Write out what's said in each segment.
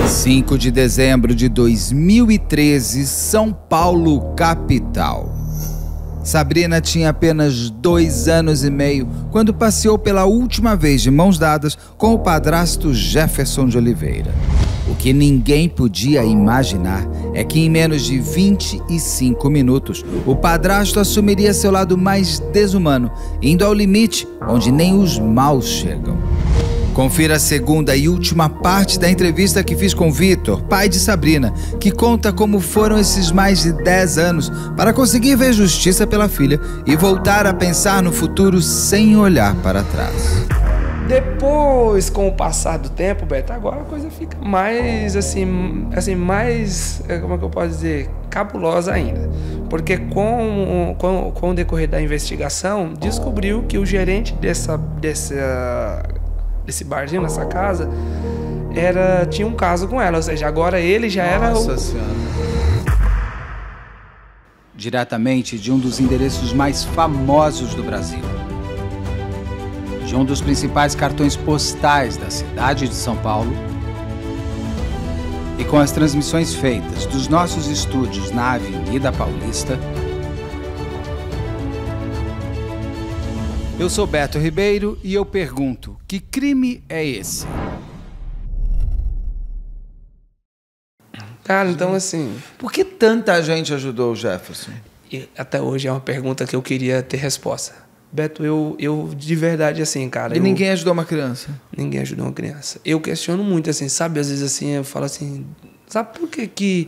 5 de dezembro de 2013, São Paulo, capital. Sabrina tinha apenas 2 anos e meio quando passeou pela última vez de mãos dadas com o padrasto Jefferson de Oliveira. O que ninguém podia imaginar é que em menos de 25 minutos, o padrasto assumiria seu lado mais desumano, indo ao limite onde nem os maus chegam. Confira a segunda e última parte da entrevista que fiz com Vitor, pai de Sabrina, que conta como foram esses mais de 10 anos para conseguir ver justiça pela filha e voltar a pensar no futuro sem olhar para trás. Depois, com o passar do tempo, Beto, agora a coisa fica mais, mais, como é que eu posso dizer, cabulosa ainda. Porque com o decorrer da investigação, descobriu que o gerente desse barzinho, nessa casa, tinha um caso com ela, ou seja, agora ele já era Nossa Senhora. Diretamente de um dos endereços mais famosos do Brasil. De um dos principais cartões postais da cidade de São Paulo. E com as transmissões feitas dos nossos estúdios na Avenida Paulista. Eu sou Beto Ribeiro e eu pergunto, que crime é esse? Cara, então assim... Por que tanta gente ajudou o Jefferson? E até hoje é uma pergunta que eu queria ter resposta. Beto, eu de verdade, assim, cara... E ninguém ajudou uma criança? Ninguém ajudou uma criança. Eu questiono muito, assim, sabe? Às vezes, assim, eu falo assim... Sabe por que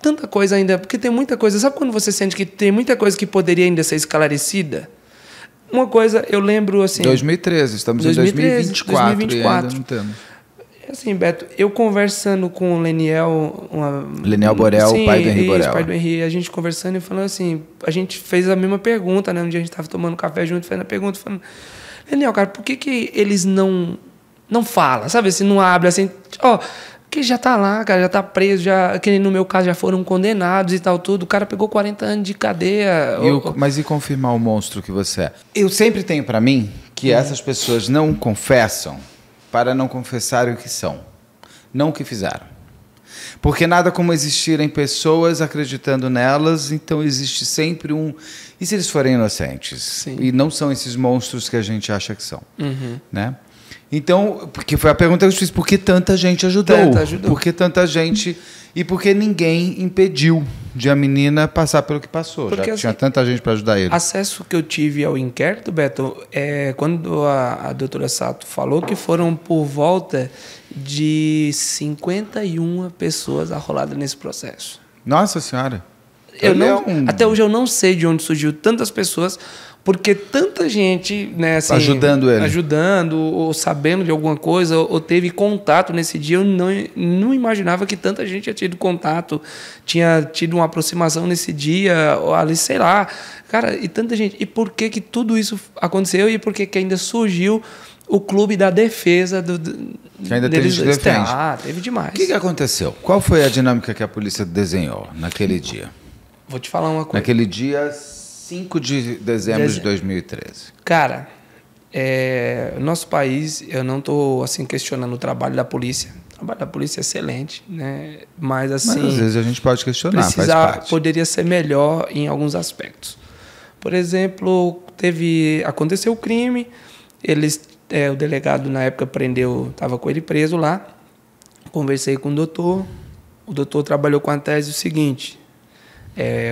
tanta coisa ainda... Porque tem muita coisa... Sabe quando você sente que tem muita coisa que poderia ainda ser esclarecida? Uma coisa, eu lembro, assim... 2013, estamos em 2024 e ainda não temos. Assim, Beto, eu conversando com o Leniel... Leniel Borel, sim, pai do Henri Borel. Pai do Henri, a gente conversando e falando assim... A gente fez a mesma pergunta, né? Um dia a gente estava tomando café junto, fazendo a pergunta, falando... Leniel, cara, por que eles não falam, sabe? Assim, não abrem, assim... Ó, que já tá lá, cara, já tá preso, já... Que no meu caso já foram condenados e tal, tudo. O cara pegou 40 anos de cadeia. Mas e confirmar o monstro que você é? Eu sempre tenho pra mim que essas pessoas não confessam para não confessarem o que são, não o que fizeram. Porque nada como existirem pessoas acreditando nelas, então existe sempre um... E se eles forem inocentes? Sim. E não são esses monstros que a gente acha que são, né? Então, porque foi a pergunta que eu fiz, por que tanta gente ajudou? Por que tanta gente... E por que ninguém impediu de a menina passar pelo que passou? Porque, já tinha tanta gente para ajudar ele. Acesso que eu tive ao inquérito, Beto, quando a doutora Sato falou que foram por volta de 51 pessoas arroladas nesse processo. Nossa Senhora! Até hoje eu não sei de onde surgiu tantas pessoas, porque tanta gente, né, assim, ajudando ele. Ou sabendo de alguma coisa, ou teve contato nesse dia. Eu não imaginava que tanta gente tinha tido contato, tinha tido uma aproximação nesse dia, ou ali, sei lá. Cara, e tanta gente. E por que tudo isso aconteceu? E por que ainda surgiu o clube da defesa que ainda teve de defende. Teve demais. O que aconteceu? Qual foi a dinâmica que a polícia desenhou naquele dia? Vou te falar uma coisa. Naquele dia... 5 de dezembro de 2013. Cara, nosso país, eu não estou assim, questionando o trabalho da polícia. O trabalho da polícia é excelente, né? Mas assim... Mas às vezes a gente pode questionar, faz parte. Poderia ser melhor em alguns aspectos. Por exemplo, aconteceu o crime, o delegado na época estava com ele preso lá, conversei com o doutor trabalhou com a tese o seguinte,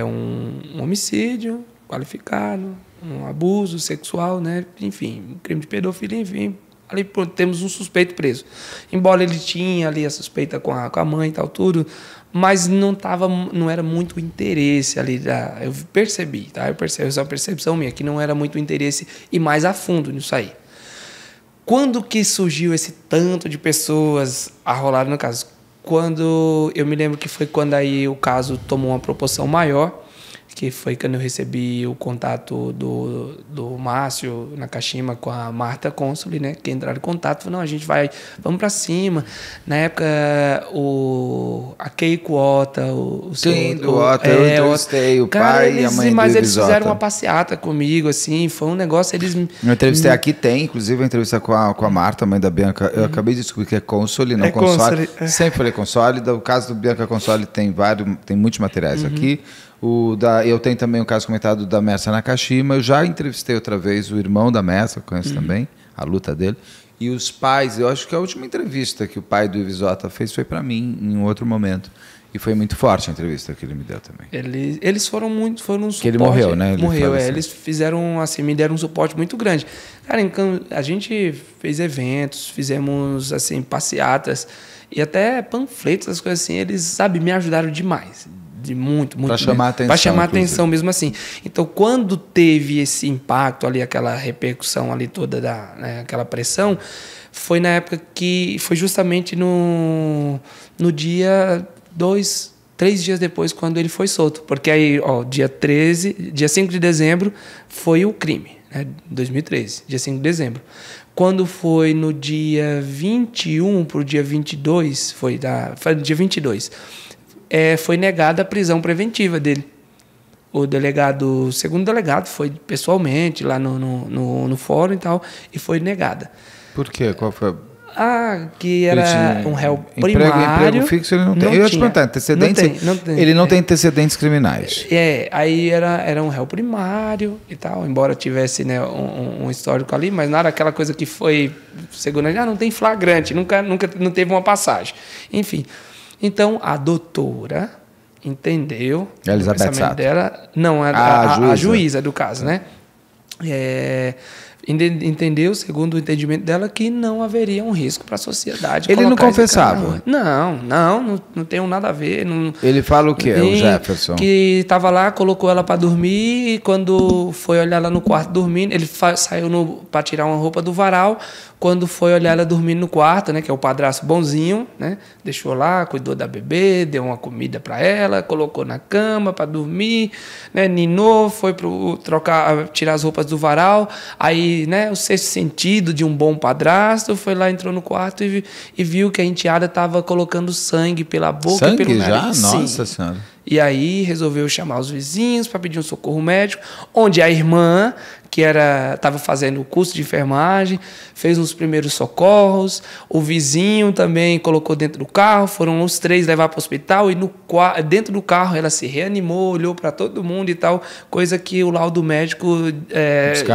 um homicídio qualificado, um abuso sexual, né? Enfim, um crime de pedofilia, enfim. Ali temos um suspeito preso. Embora ele tinha ali a suspeita com a mãe e tal, tudo, mas não era muito interesse ali. Eu percebi, tá? Essa é uma percepção minha, que não era muito interesse ir mais a fundo nisso aí. Quando que surgiu esse tanto de pessoas arroladas no caso? Eu me lembro que foi quando aí o caso tomou uma proporção maior, que foi quando eu recebi o contato do Márcio Nakashima com a Marta Consoli, né? Que entraram em contato, falaram, não, a gente vamos para cima. Na época, a Keiko Ota, Sim, do Ota, eu entrevistei o pai e a mãe mas do eles Ivisota. fizeram uma passeata comigo, assim, foi um negócio, eles... Eu entrevistei aqui, inclusive a entrevista com a Marta, a mãe da Bianca, eu acabei de descobrir que é Consoli, não Consoli. Sempre falei Consoli, o caso do Bianca Consoli tem muitos materiais aqui. Eu tenho também o caso comentado da Messa Nakashima. Eu já entrevistei outra vez o irmão da Messa, conheço também, a luta dele. E os pais, eu acho que a última entrevista que o pai do Ivisota fez foi para mim, em um outro momento. E foi muito forte a entrevista que ele me deu também. Eles foram um suporte. Que ele morreu, né? Morreu, eles fizeram, assim, me deram um suporte muito grande. Cara, então, a gente fez eventos, fizemos, assim, passeatas e até panfletos, as coisas assim. Eles, sabe, me ajudaram demais. Muito para chamar atenção. Para chamar atenção mesmo assim. Então, quando teve esse impacto ali, aquela repercussão ali toda, aquela pressão, foi na época que... Foi justamente no dia 3 dias depois, quando ele foi solto. Porque aí, dia 5 de dezembro, foi o crime, né? 2013, dia 5 de dezembro. Quando foi no dia 21 para o dia 22, foi no dia 22... foi negada a prisão preventiva dele. O segundo delegado foi pessoalmente lá no fórum e tal, e foi negada. Por quê? Qual foi? Que era um réu primário. Emprego fixo ele não tem. Eu ia te perguntar, antecedentes? Não tem. Ele não tem antecedentes criminais. Aí era um réu primário e tal, embora tivesse, né, um histórico ali, mas nada aquela coisa que foi, segundo não tem flagrante, nunca não teve uma passagem. Enfim. Então, a doutora entendeu Elizabeth o pensamento dela. Não, a juíza do caso, né? Entendeu, segundo o entendimento dela, que não haveria um risco para a sociedade. Ele não confessava? Não tem nada a ver. Não, ele fala o quê, o Jefferson? Que estava lá, colocou ela para dormir e quando foi olhar ela no quarto dormindo, ele saiu para tirar uma roupa do varal. Quando foi olhar ela dormindo no quarto, né, que é o padrasto bonzinho, né, deixou lá, cuidou da bebê, deu uma comida para ela, colocou na cama para dormir, né, ninou, foi tirar as roupas do varal. Aí, né, o sexto sentido de um bom padrasto foi lá, entrou no quarto e viu que a enteada estava colocando sangue pela boca e pelo nariz. Já? Nossa Senhora. E aí resolveu chamar os vizinhos para pedir um socorro médico, onde a irmã, que estava fazendo o curso de enfermagem, fez os primeiros socorros, o vizinho também colocou dentro do carro, foram os 3 levar para o hospital e dentro do carro ela se reanimou, olhou para todo mundo e tal, coisa que o laudo médico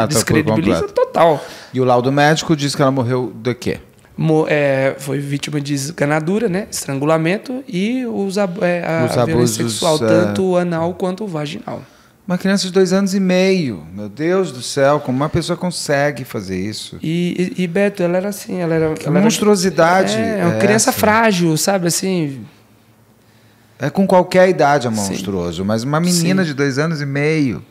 descredibiliza total. E o laudo médico diz que ela morreu de quê? Foi vítima de esganadura, né? Estrangulamento e os violência abusos sexual, tanto anal quanto vaginal. Uma criança de 2 anos e meio, meu Deus do céu, como uma pessoa consegue fazer isso? E Beto, ela era assim, que monstruosidade. É uma criança frágil, sabe, assim. É com qualquer idade é monstruoso, mas uma menina de 2 anos e meio.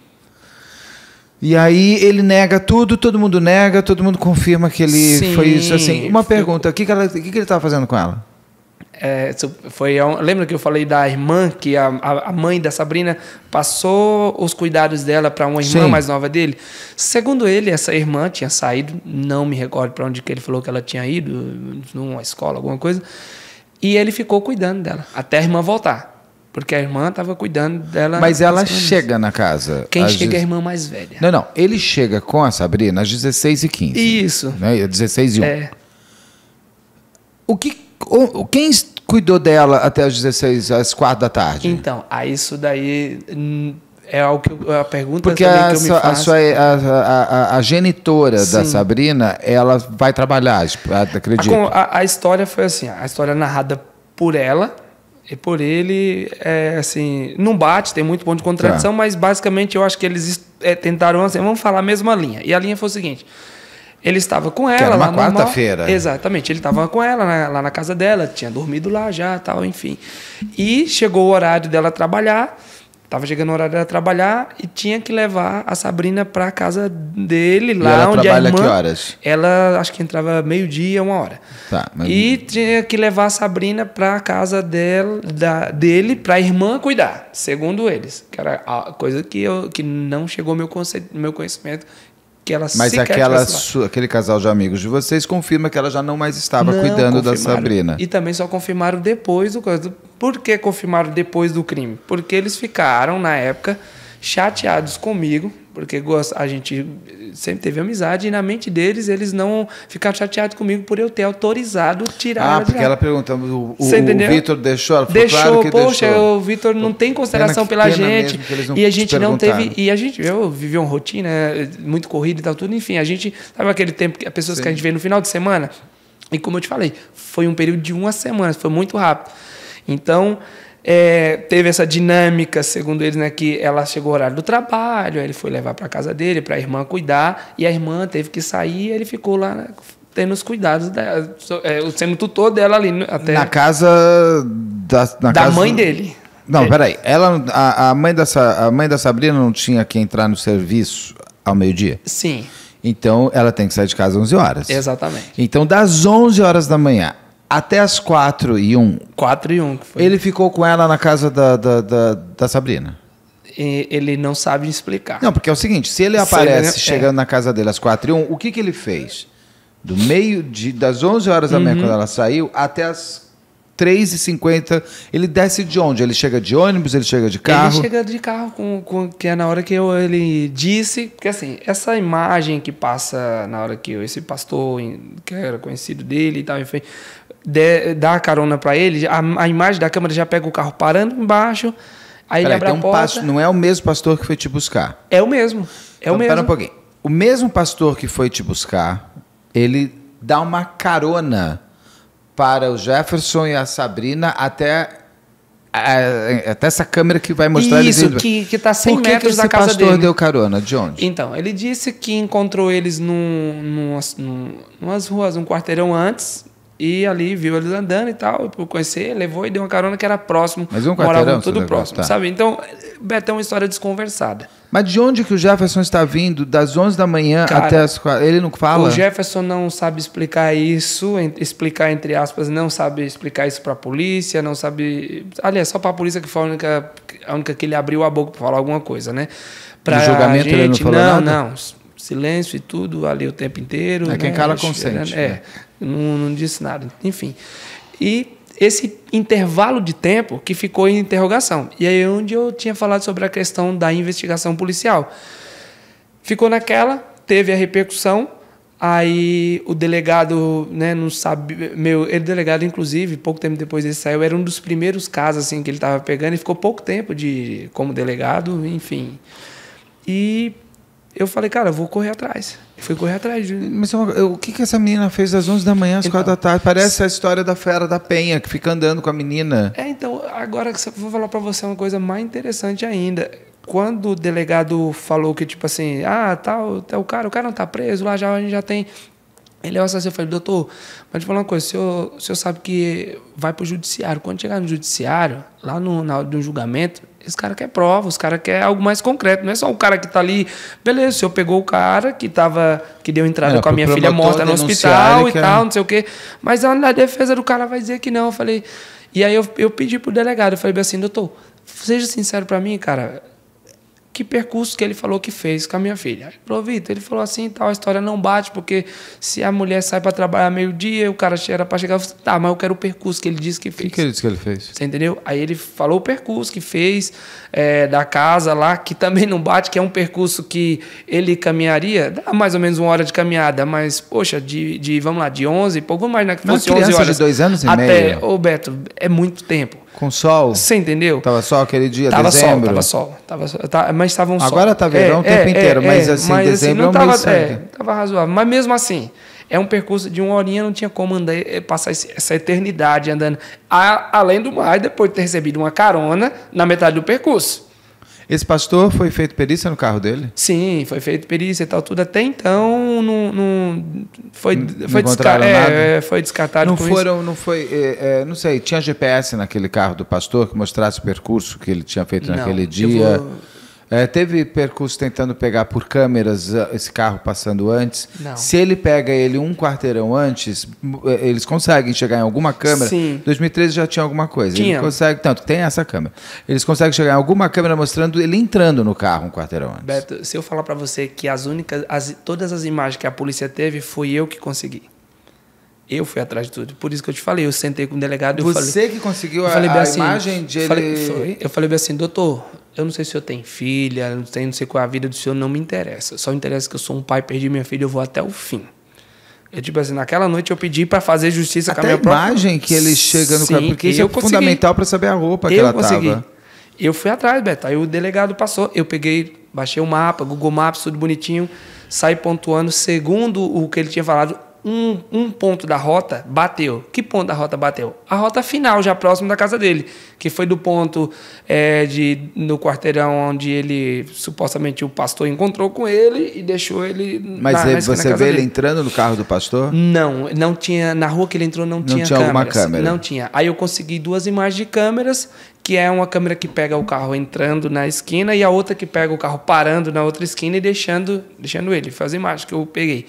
E aí ele nega tudo, todo mundo nega, todo mundo confirma que ele foi isso. Assim, uma pergunta, o que ele estava fazendo com ela? Lembra que eu falei da irmã, que a mãe da Sabrina passou os cuidados dela para uma irmã mais nova dele? Segundo ele, essa irmã tinha saído, não me recordo para onde que ele falou que ela tinha ido, numa escola, alguma coisa, e ele ficou cuidando dela, até a irmã voltar. Porque a irmã estava cuidando dela. Mas ela chega na casa. Quem chega é a irmã mais velha. Não. Ele chega com a Sabrina às 16h15. Isso. Né? 16h01. Quem cuidou dela até às 4 da tarde? Então, isso daí é a pergunta porque que eu me faço. A genitora da Sabrina, ela vai trabalhar, acredito. A história foi assim, a história narrada por ela. E por ele, assim, não bate, tem muito ponto de contradição, mas basicamente eu acho que eles tentaram, assim, vamos falar a mesma linha. E a linha foi o seguinte, ele estava com ela... Que era uma quarta-feira. Exatamente, ele estava com ela lá na casa dela, tinha dormido lá já, tal, enfim. E chegou o horário dela trabalhar, Tava chegando o horário dela trabalhar e tinha que levar a Sabrina para casa dele, lá ela onde trabalha a irmã... que horas? Ela, acho que entrava 12h, 1h. Tá, mas... E tinha que levar a Sabrina para casa dele, para a irmã cuidar, segundo eles. Que era a coisa que não chegou ao meu conhecimento. Que ela Mas aquele casal de amigos de vocês confirma que ela já não mais estava cuidando da Sabrina. E também só confirmaram depois do coisa. Por que confirmaram depois do crime? Porque eles ficaram, na época, chateados comigo, porque a gente sempre teve amizade, e na mente deles, eles não ficaram chateados comigo por eu ter autorizado tirar ela de lá. Porque ela pergunta, o Vitor deixou? Ela falou, deixou, claro que poxa, deixou. O Vitor não tem consideração pela gente. E a gente não teve... E eu vivi uma rotina muito corrida e tal, tudo. Enfim, a gente... Sabe aquele tempo que as pessoas que a gente vê no final de semana? E como eu te falei, foi um período de 1 semana, foi muito rápido. Então... teve essa dinâmica, segundo eles, né, que ela chegou ao horário do trabalho, aí ele foi levar para casa dele, para a irmã cuidar, e a irmã teve que sair, e ele ficou lá, né, tendo os cuidados dela, sendo tutor dela ali. Até na casa da mãe dele. Não, peraí. A mãe da Sabrina não tinha que entrar no serviço ao meio-dia? Sim. Então, ela tem que sair de casa às 11 horas. Exatamente. Então, das 11 horas da manhã até as 4h01. 4h01. Ele ficou com ela na casa da Sabrina. Ele não sabe explicar. Não, porque é o seguinte, se ele aparece chegando na casa dele às 4h01, o que ele fez? Das 11 horas da manhã, quando ela saiu, até as 3h50, ele desce de onde? Ele chega de ônibus, ele chega de carro? Ele chega de carro, que é na hora que ele disse... Porque assim, essa imagem que passa na hora que esse pastor, que era conhecido dele e tal, enfim... dá a carona para ele, a imagem da câmera já pega o carro parando embaixo, aí ele abre a porta... Não é o mesmo pastor que foi te buscar? É o mesmo, o mesmo. Espera um pouquinho. O mesmo pastor que foi te buscar, ele dá uma carona para o Jefferson e a Sabrina até essa câmera que vai mostrar eles indo. Isso, que está 100 metros da casa dele. Por que esse pastor deu carona? De onde? Então, ele disse que encontrou eles numas ruas, um quarteirão antes... E ali viu eles andando e tal, por conhecer, levou e deu uma carona que era próximo. Mas um quarteirão, tudo próximo, sabe? Então, Beto, é uma história desconversada. Mas de onde que o Jefferson está vindo das 11 da manhã até as 4? Ele não fala? O Jefferson não sabe explicar isso, explicar entre aspas, não sabe explicar isso para a polícia, não sabe... Aliás, só para a polícia que foi a única que ele abriu a boca para falar alguma coisa, né? No julgamento gente, ele não falou nada? Não. Silêncio e tudo ali o tempo inteiro. Quem cala consente. Não disse nada. Enfim. E esse intervalo de tempo que ficou em interrogação. E aí onde eu tinha falado sobre a questão da investigação policial. Ficou naquela, teve a repercussão, aí o delegado, né, não sabe... Ele delegado, inclusive, pouco tempo depois ele saiu, era um dos primeiros casos assim, que ele estava pegando e ficou pouco tempo como delegado, enfim. E... eu falei, cara, eu vou correr atrás. Fui correr atrás. Mas o que essa menina fez às 11 da manhã, às 4 da tarde? Parece a história da fera da Penha, que fica andando com a menina. Então, agora eu vou falar para você uma coisa mais interessante ainda. Quando o delegado falou que, tipo assim, o cara não tá preso, lá a gente já tem... Ele é o assassino. Eu falei, doutor, mas deixa eu falar uma coisa, o senhor sabe que vai para o judiciário. Quando chegar no judiciário, lá na hora de um julgamento, esse cara quer prova, os caras querem algo mais concreto. Não é só o cara que está ali. Beleza, o senhor pegou o cara que deu entrada com a minha filha morta no hospital e tal, não sei o quê. Mas a defesa do cara vai dizer que não. Eu falei... E aí eu pedi pro delegado, eu falei assim, doutor, seja sincero para mim, cara... que percurso que ele falou que fez com a minha filha. Ele falou, Vitor, ele falou assim, tal, a história não bate, porque se a mulher sai para trabalhar meio-dia, o cara era para chegar, eu falei, tá, mas eu quero o percurso que ele disse que fez. O que ele disse que ele fez? Você entendeu? Aí ele falou o percurso que fez da casa lá, que também não bate, que é um percurso que ele caminharia, dá mais ou menos 1 hora de caminhada, mas, poxa, vamos lá, de 11, vamos imaginar que fosse 11 horas. De 2 anos e meio. Ô, Beto, é muito tempo. Com sol? Você entendeu? Tava sol aquele dia, tava dezembro? Tava sol. Mas estava um sol. Agora tá verão o tempo inteiro, mas assim, dezembro não é um mês sangue. Tava razoável. Mas mesmo assim, é um percurso de 1 horinha, não tinha como passar essa eternidade andando. Além do mais, depois de ter recebido uma carona na metade do percurso. Esse pastor foi feito perícia no carro dele? Sim, foi feito perícia e tal, tudo. Até então, foi descartado. Não sei, tinha GPS naquele carro do pastor que mostrasse o percurso que ele tinha feito naquele dia? Teve percurso tentando pegar por câmeras esse carro passando antes? Não. Se ele pega ele um quarteirão antes, eles conseguem chegar em alguma câmera? Sim. 2013 já tinha alguma coisa. Tinha. Ele consegue, tanto tem essa câmera. Eles conseguem chegar em alguma câmera mostrando ele entrando no carro um quarteirão antes. Beto, se eu falar para você que todas as imagens que a polícia teve, fui eu que consegui. Eu fui atrás de tudo. Por isso que eu te falei, eu sentei com o delegado e eu falei... Você que conseguiu a imagem de ele... Eu falei bem assim, doutor, eu não sei se o senhor tem filha, não sei qual é a vida do senhor, não me interessa. Só interessa que eu sou um pai, perdi minha filha, eu vou até o fim. Eu, tipo assim, naquela noite eu pedi para fazer justiça com a minha própria... Até a imagem que ele chega no carro, porque isso é fundamental para saber a roupa que ela estava. Eu fui atrás, Beto. Aí o delegado passou, eu peguei, baixei o mapa, Google Maps, tudo bonitinho, saí pontuando, segundo o que ele tinha falado, um ponto da rota bateu. Que ponto da rota bateu? A rota final, já próximo da casa dele, que foi do ponto no quarteirão onde ele, supostamente, o pastor encontrou com ele e deixou ele Mas você vê ele entrando no carro do pastor? Não tinha, na rua que ele entrou não tinha câmeras. Alguma câmera? Não tinha. Aí eu consegui 2 imagens de câmeras, que é uma câmera que pega o carro entrando na esquina e a outra que pega o carro parando na outra esquina e deixando ele. Foi as imagens que eu peguei.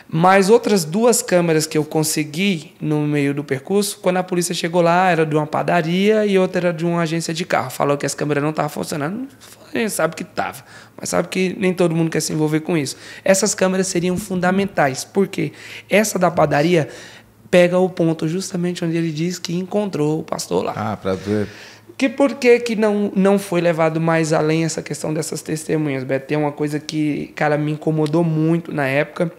Mas outras 2 câmeras que eu consegui no meio do percurso, quando a polícia chegou lá, era de uma padaria e outra era de uma agência de carro. Falou que as câmeras não estavam funcionando. A gente sabe que estava, mas sabe que nem todo mundo quer se envolver com isso. Essas câmeras seriam fundamentais, porque essa da padaria pega o ponto justamente onde ele diz que encontrou o pastor lá. Ah, para ver... Por que não foi levado mais além essa questão dessas testemunhas, Beto? Tem uma coisa que, cara, me incomodou muito na época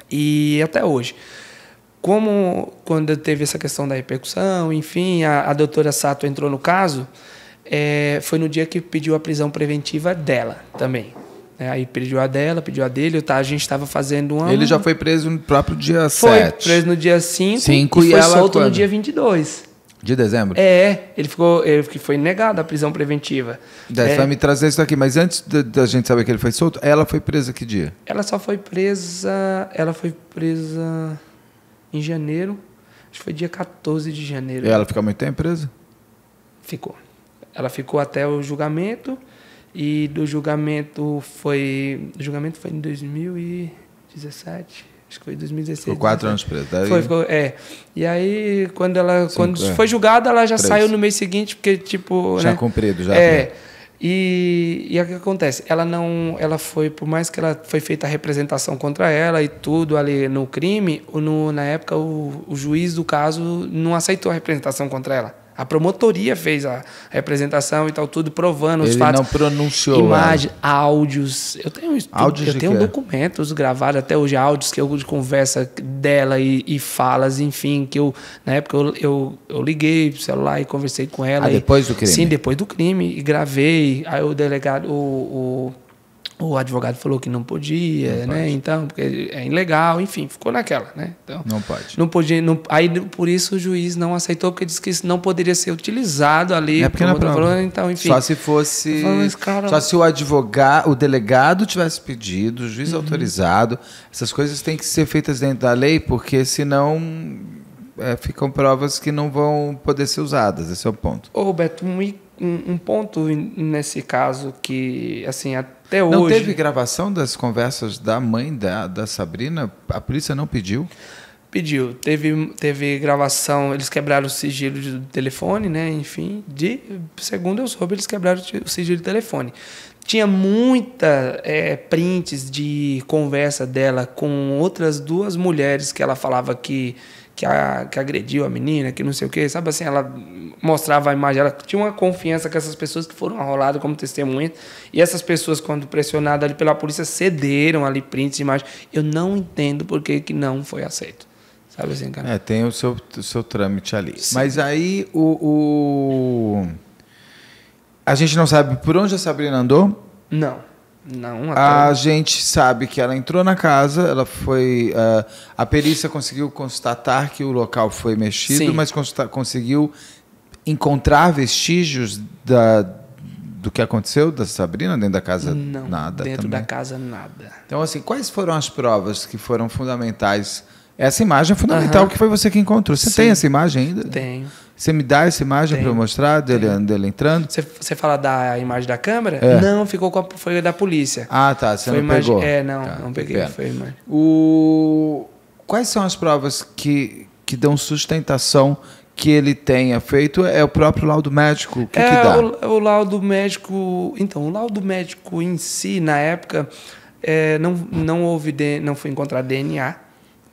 e até hoje. Como quando teve essa questão da repercussão, enfim, a doutora Sato entrou no caso, foi no dia que pediu a prisão preventiva dela também. Aí pediu a dela, pediu a dele, a gente estava fazendo uma... Ele já foi preso no próprio dia 7. Foi preso no dia 5 e foi solto no dia 22. De dezembro? Ele foi negado a prisão preventiva. Você vai me trazer isso aqui, mas antes da gente saber que ele foi solto, ela foi presa que dia? Ela foi presa em janeiro, acho que foi dia 14 de janeiro. E ela ficou muito tempo presa? Ficou. Ela ficou até o julgamento, e do julgamento foi em 2017. Acho que foi em 2016. Ficou 4 anos presa. Ficou. E aí, quando foi julgada, ela já saiu no mês seguinte, porque, tipo... Já cumprido, já. E o que acontece? Ela foi, por mais que ela foi feita a representação contra ela e tudo ali no crime, na época o juiz do caso não aceitou a representação contra ela. A promotoria fez a representação e tal, tudo provando os fatos. Ele não pronunciou. Imagens, áudios. Eu tenho documentos gravados até hoje, áudios que eu de conversa dela e falas, enfim, que na época eu liguei pro celular e conversei com ela. Depois do crime? Sim, depois do crime. E gravei. Aí o delegado, o advogado falou que não podia, né? Então, porque é ilegal, enfim, ficou naquela, né? Então, não pode. Não podia. Aí, por isso, o juiz não aceitou, porque disse que isso não poderia ser utilizado ali. Porque não falou, então, enfim. Só se fosse. Só se o delegado tivesse pedido, o juiz autorizado. Essas coisas têm que ser feitas dentro da lei, porque senão ficam provas que não vão poder ser usadas. Esse é o ponto. Beto, um ponto nesse caso que, assim, até hoje... Não teve gravação das conversas da mãe da Sabrina? A polícia não pediu? Pediu. Teve gravação, eles quebraram o sigilo do telefone, né? Enfim, segundo eu soube, eles quebraram o sigilo do telefone. Tinha muita prints de conversa dela com outras 2 mulheres que ela falava que agrediu a menina, que não sei o quê, sabe assim, ela mostrava a imagem, ela tinha uma confiança com essas pessoas que foram arroladas como testemunhas, e essas pessoas, quando pressionadas ali pela polícia, cederam ali prints de imagem. Eu não entendo por que não foi aceito, sabe assim, cara? Tem o seu trâmite ali. Sim. Mas aí a gente não sabe por onde a Sabrina andou? Não. A gente sabe que ela entrou na casa, ela foi... a perícia conseguiu constatar que o local foi mexido, sim, mas conseguiu encontrar vestígios do que aconteceu da Sabrina dentro da casa? Não, nada dentro também. da casa nada. Então, assim, quais foram as provas que foram fundamentais? Essa imagem é fundamental, que foi você que encontrou. Você tem essa imagem ainda? Tenho. Você me dá essa imagem para eu mostrar dele entrando? Você fala da imagem da câmera? É. Não, foi da polícia. Ah, tá. Você foi não pegou. Não peguei. Pena. Foi imagem. Quais são as provas que dão sustentação que ele tenha feito? É o próprio laudo médico? O que dá? O laudo médico... Então, o laudo médico em si, na época, não foi encontrado DNA.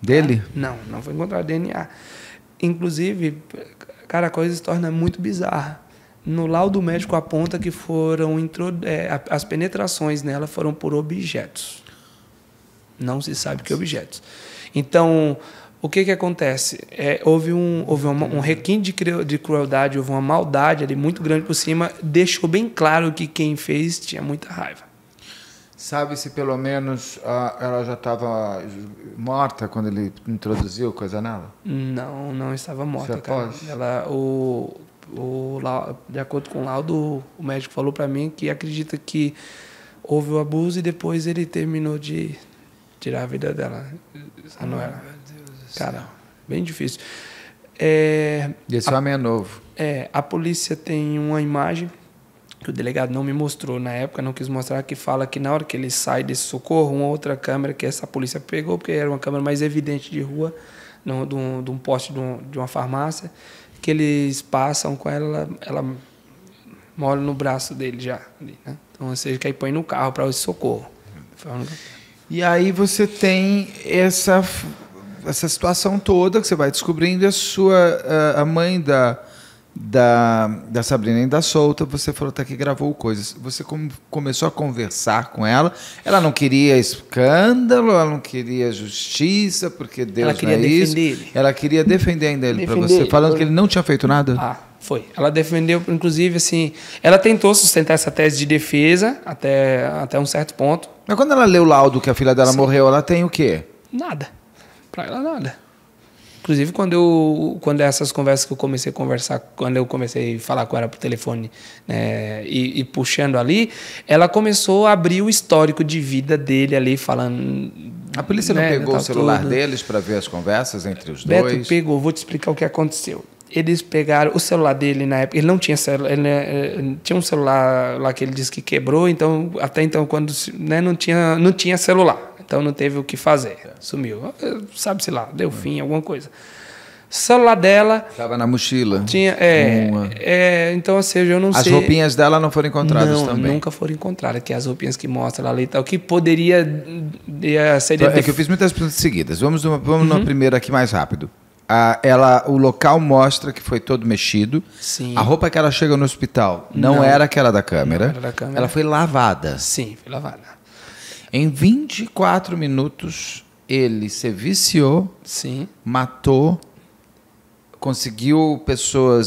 Dele? Não foi encontrado DNA. Inclusive, cara, a coisa se torna muito bizarra. No laudo médico aponta que as penetrações nela foram por objetos. Não se sabe que objetos. Então, o que acontece? Houve um requinte de crueldade, houve uma maldade ali muito grande por cima, deixou bem claro que quem fez tinha muita raiva. Sabe se pelo menos ela já estava morta quando ele introduziu coisa nela? Não estava morta, Você cara. De acordo com o laudo, o médico falou para mim que acredita que houve o abuso e depois ele terminou de tirar a vida dela. Não era. Cara, bem difícil. E esse homem é novo. A polícia tem uma imagem que o delegado não me mostrou na época, não quis mostrar, que fala que na hora que ele sai desse socorro, uma outra câmera que essa polícia pegou, porque era uma câmera mais evidente de rua, de um poste de uma farmácia, que eles passam com ela mora no braço dele já. Né? Então, ou seja, que aí põe no carro para o socorro. E aí você tem essa situação toda que você vai descobrindo, a mãe da Sabrina ainda solta, você falou até que gravou coisas. Você começou a conversar com ela, ela não queria escândalo, ela não queria justiça, porque Deus não é isso. Ele. Ela queria defender ainda ele para você, falando que ele não tinha feito nada? Foi. Ela defendeu, inclusive, assim, ela tentou sustentar essa tese de defesa até um certo ponto. Mas quando ela lê o laudo que a filha dela morreu, ela tem o quê? Nada. Para ela, nada. Inclusive, quando essas conversas que eu comecei a conversar, quando eu comecei a falar com ela por telefone, né, e puxando ali, ela começou a abrir o histórico de vida dele ali, falando... A polícia não pegou o celular deles para ver as conversas entre os dois? Beto pegou, vou te explicar o que aconteceu. Eles pegaram o celular dele na época, ele não tinha celular, ele tinha um celular lá que ele disse que quebrou, então até então quando não tinha celular, então não teve o que fazer, sumiu, sabe-se lá, deu fim, alguma coisa. O celular dela estava na mochila. Tinha, então, ou seja, eu não sei. As roupinhas dela não foram encontradas também? Não, nunca foram encontradas, que as roupinhas que mostram ali e tal, que poderia ser... Então, que eu fiz muitas perguntas seguidas, vamos na primeira aqui mais rápido. O local mostra que foi todo mexido. Sim. A roupa que ela chega no hospital não era aquela da câmera. Não era da câmera. Ela foi lavada. Sim, foi lavada. Em 24 minutos, ele se viciou, sim, matou,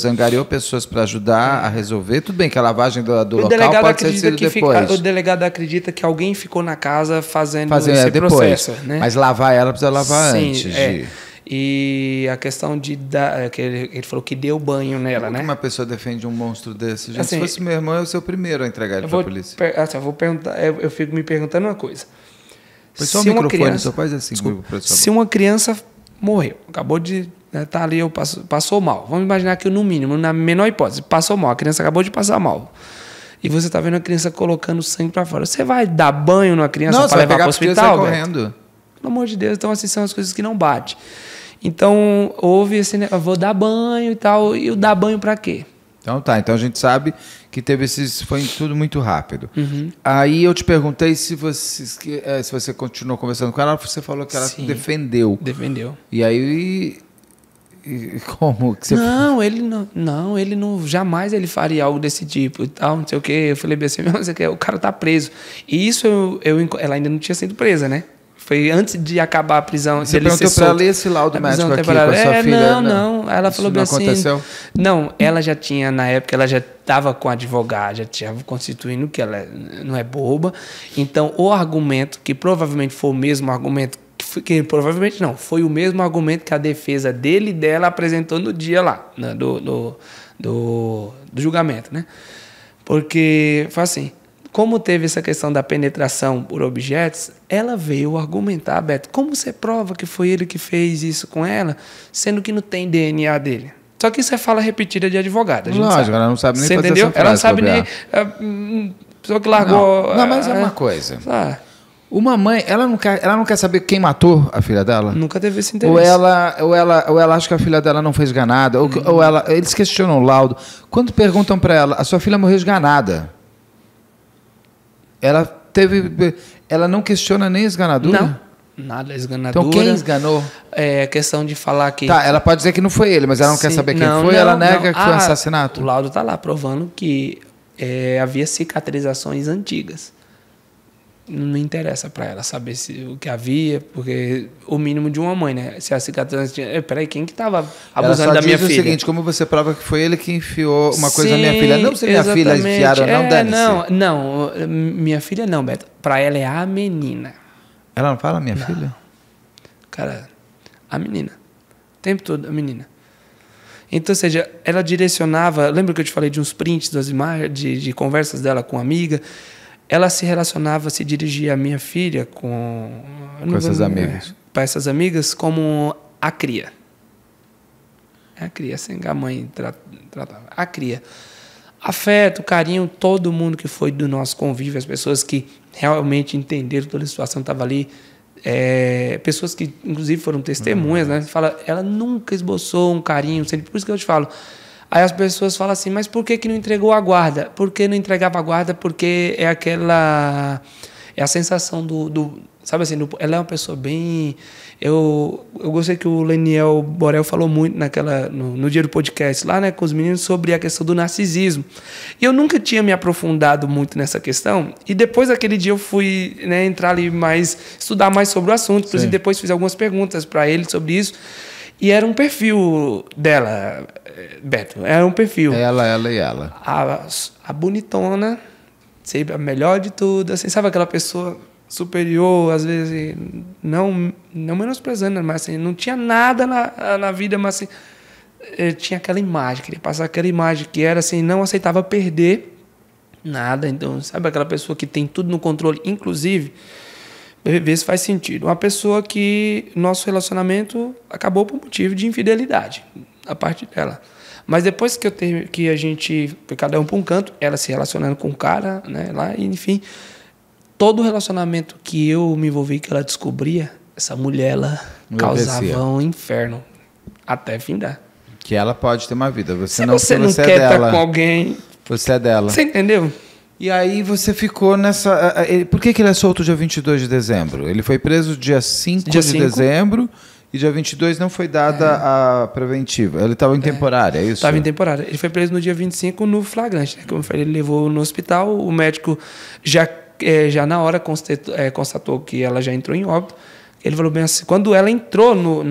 angariou pessoas para ajudar a resolver. Tudo bem que a lavagem do local pode ter sido depois. O delegado acredita que alguém ficou na casa fazendo esse depois. Processo. Né? Mas lavar ela precisa lavar sim, antes. E a questão que ele falou que deu banho nela, Como né? uma pessoa defende um monstro desse? Gente, assim, se fosse meu irmão, eu sou o primeiro a entregar ele para a polícia. Eu vou perguntar, eu fico me perguntando uma coisa. Foi só o microfone, só faz assim. Se uma criança morreu, acabou de estar ali, passou mal. Vamos imaginar que no mínimo, na menor hipótese, passou mal. A criança acabou de passar mal. E você está vendo a criança colocando sangue para fora. Você vai dar banho numa criança para levar para o hospital? Correndo. Pelo amor de Deus, então assim são as coisas que não batem. Então, houve esse negócio, vou dar banho e tal, e o dar banho para quê? Então a gente sabe que foi tudo muito rápido. Uhum. Aí eu te perguntei se você continuou conversando com ela, você falou que ela defendeu. Defendeu. E aí, como que você... Não, ele não, jamais ele faria algo desse tipo e tal, não sei o quê. Eu falei bem assim, o cara tá preso. E isso, ela ainda não tinha sido presa, né? Foi antes de acabar a prisão. Você perguntou para ela esse laudo médico aqui com a sua filha? Não. Ela falou bem assim... Não aconteceu? Não, ela já tinha, na época, ela já estava com advogado, já tinha constituindo que ela não é boba. Então, o argumento, que provavelmente foi o mesmo argumento, provavelmente não, foi o mesmo argumento que a defesa dele e dela apresentou no dia lá, né, do julgamento, né? Porque, foi assim, como teve essa questão da penetração por objetos, ela veio argumentar, Beto, como você prova que foi ele que fez isso com ela, sendo que não tem DNA dele? Só que isso é fala repetida de advogada. Lógico, ela não sabe nem você fazer entendeu? essa frase. Ela não sabe nem... pessoa que largou... Não, mas é uma coisa. Uma mãe, ela não quer saber quem matou a filha dela? Nunca teve esse interesse. Ou ela acha que a filha dela não foi esganada, eles questionam o laudo. Quando perguntam para ela, a sua filha morreu esganada. Ela não questiona nem a esganadura? Não. Nada, esganadura. Então quem esganou? É questão de falar que... Tá, ela pode dizer que não foi ele, mas ela não quer saber quem foi, ela nega que foi um assassinato. O laudo está lá provando que havia cicatrizações antigas. Não interessa para ela saber o que havia, porque o mínimo de uma mãe, né? Se a cicatrização... Peraí, quem que estava abusando da minha filha? Ela só diz o seguinte, como você prova que foi ele que enfiou uma coisa na minha filha? Não se minha filha enfiaram, não, dane-se. Não, minha filha não, Beto. Para ela é a menina. Ela não fala minha filha? Cara, a menina. O tempo todo, a menina. Então, ou seja, ela direcionava... Lembra que eu te falei de uns prints das imagens, de conversas dela com amiga? Ela se relacionava, se dirigia à minha filha com essas amigas. Para essas amigas como a cria. A cria, assim que a mãe tratava. A cria. Afeto, carinho, todo mundo que foi do nosso convívio, as pessoas que realmente entenderam toda a situação, estavam ali, pessoas que inclusive foram testemunhas, né? Fala, ela nunca esboçou um carinho, por isso que eu te falo. Aí as pessoas falam assim, mas por que não entregou a guarda? Por que não entregava a guarda? Porque é aquela... É a sensação sabe assim, ela é uma pessoa bem... Eu gostei que o Leniel Borel falou muito no dia do podcast lá, né, com os meninos, sobre a questão do narcisismo. E eu nunca tinha me aprofundado muito nessa questão. E depois daquele dia eu fui, né, entrar ali estudar mais sobre o assunto. Inclusive, depois fiz algumas perguntas para ele sobre isso. E era um perfil dela, Beto. Era um perfil. Ela e ela. A bonitona, sempre a melhor de tudo. Assim, sabe aquela pessoa superior, às vezes, não menosprezando, mas assim, não tinha nada na vida, mas assim, tinha aquela imagem, queria passar aquela imagem que era assim, não aceitava perder nada. Então, sabe aquela pessoa que tem tudo no controle, inclusive... Ver se faz sentido. Uma pessoa que nosso relacionamento acabou por motivo de infidelidade, a parte dela. Mas depois que a gente foi cada um para um canto, ela se relacionando com o cara, né, lá, e, enfim, todo o relacionamento que eu me envolvi, que ela descobria, essa mulher, ela causava um inferno até findar. Que ela pode ter uma vida. Se você não quer estar com alguém... Você é dela. Você entendeu? E aí você ficou nessa... Por que ele é solto dia 22 de dezembro? Ele foi preso dia 5 de dezembro e dia 22 não foi dada a preventiva. Ele estava em temporária, é isso? Estava em temporária. Ele foi preso no dia 25 no flagrante. Né? Como eu falei, ele levou no hospital, o médico já na hora constatou que ela já entrou em óbito. Ele falou bem assim, quando ela entrou no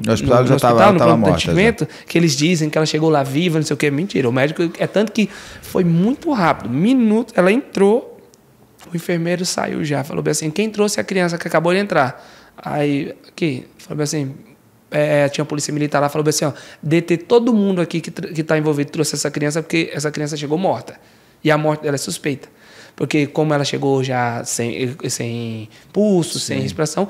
hospital, no pronto atendimento, que eles dizem que ela chegou lá viva, não sei o que, mentira. O médico, tanto que foi muito rápido, minuto, ela entrou, o enfermeiro saiu já, falou bem assim, quem trouxe a criança que acabou de entrar? Aí, aqui, falou bem assim, tinha a polícia militar lá, falou bem assim, ó, deter todo mundo aqui que está envolvido, trouxe essa criança, porque essa criança chegou morta, e a morte dela é suspeita. Porque como ela chegou já sem pulso, sem respiração,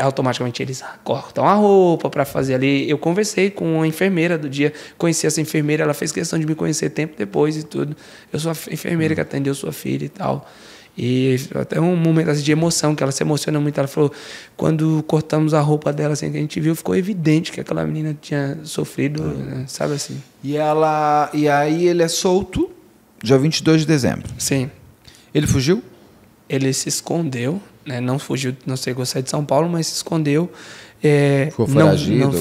automaticamente eles cortam a roupa para fazer ali. Eu conversei com a enfermeira do dia, conheci essa enfermeira, ela fez questão de me conhecer tempo depois e tudo. Eu sou a enfermeira que atendeu sua filha e tal. E até um momento assim, de emoção, que ela se emociona muito. Ela falou, quando cortamos a roupa dela, assim, que a gente viu, ficou evidente que aquela menina tinha sofrido, né, sabe assim. E aí ele é solto dia 22 de dezembro. Sim. Ele fugiu? Ele se escondeu, né? Não fugiu, não chegou a sair de São Paulo, mas se escondeu. Ficou foragido?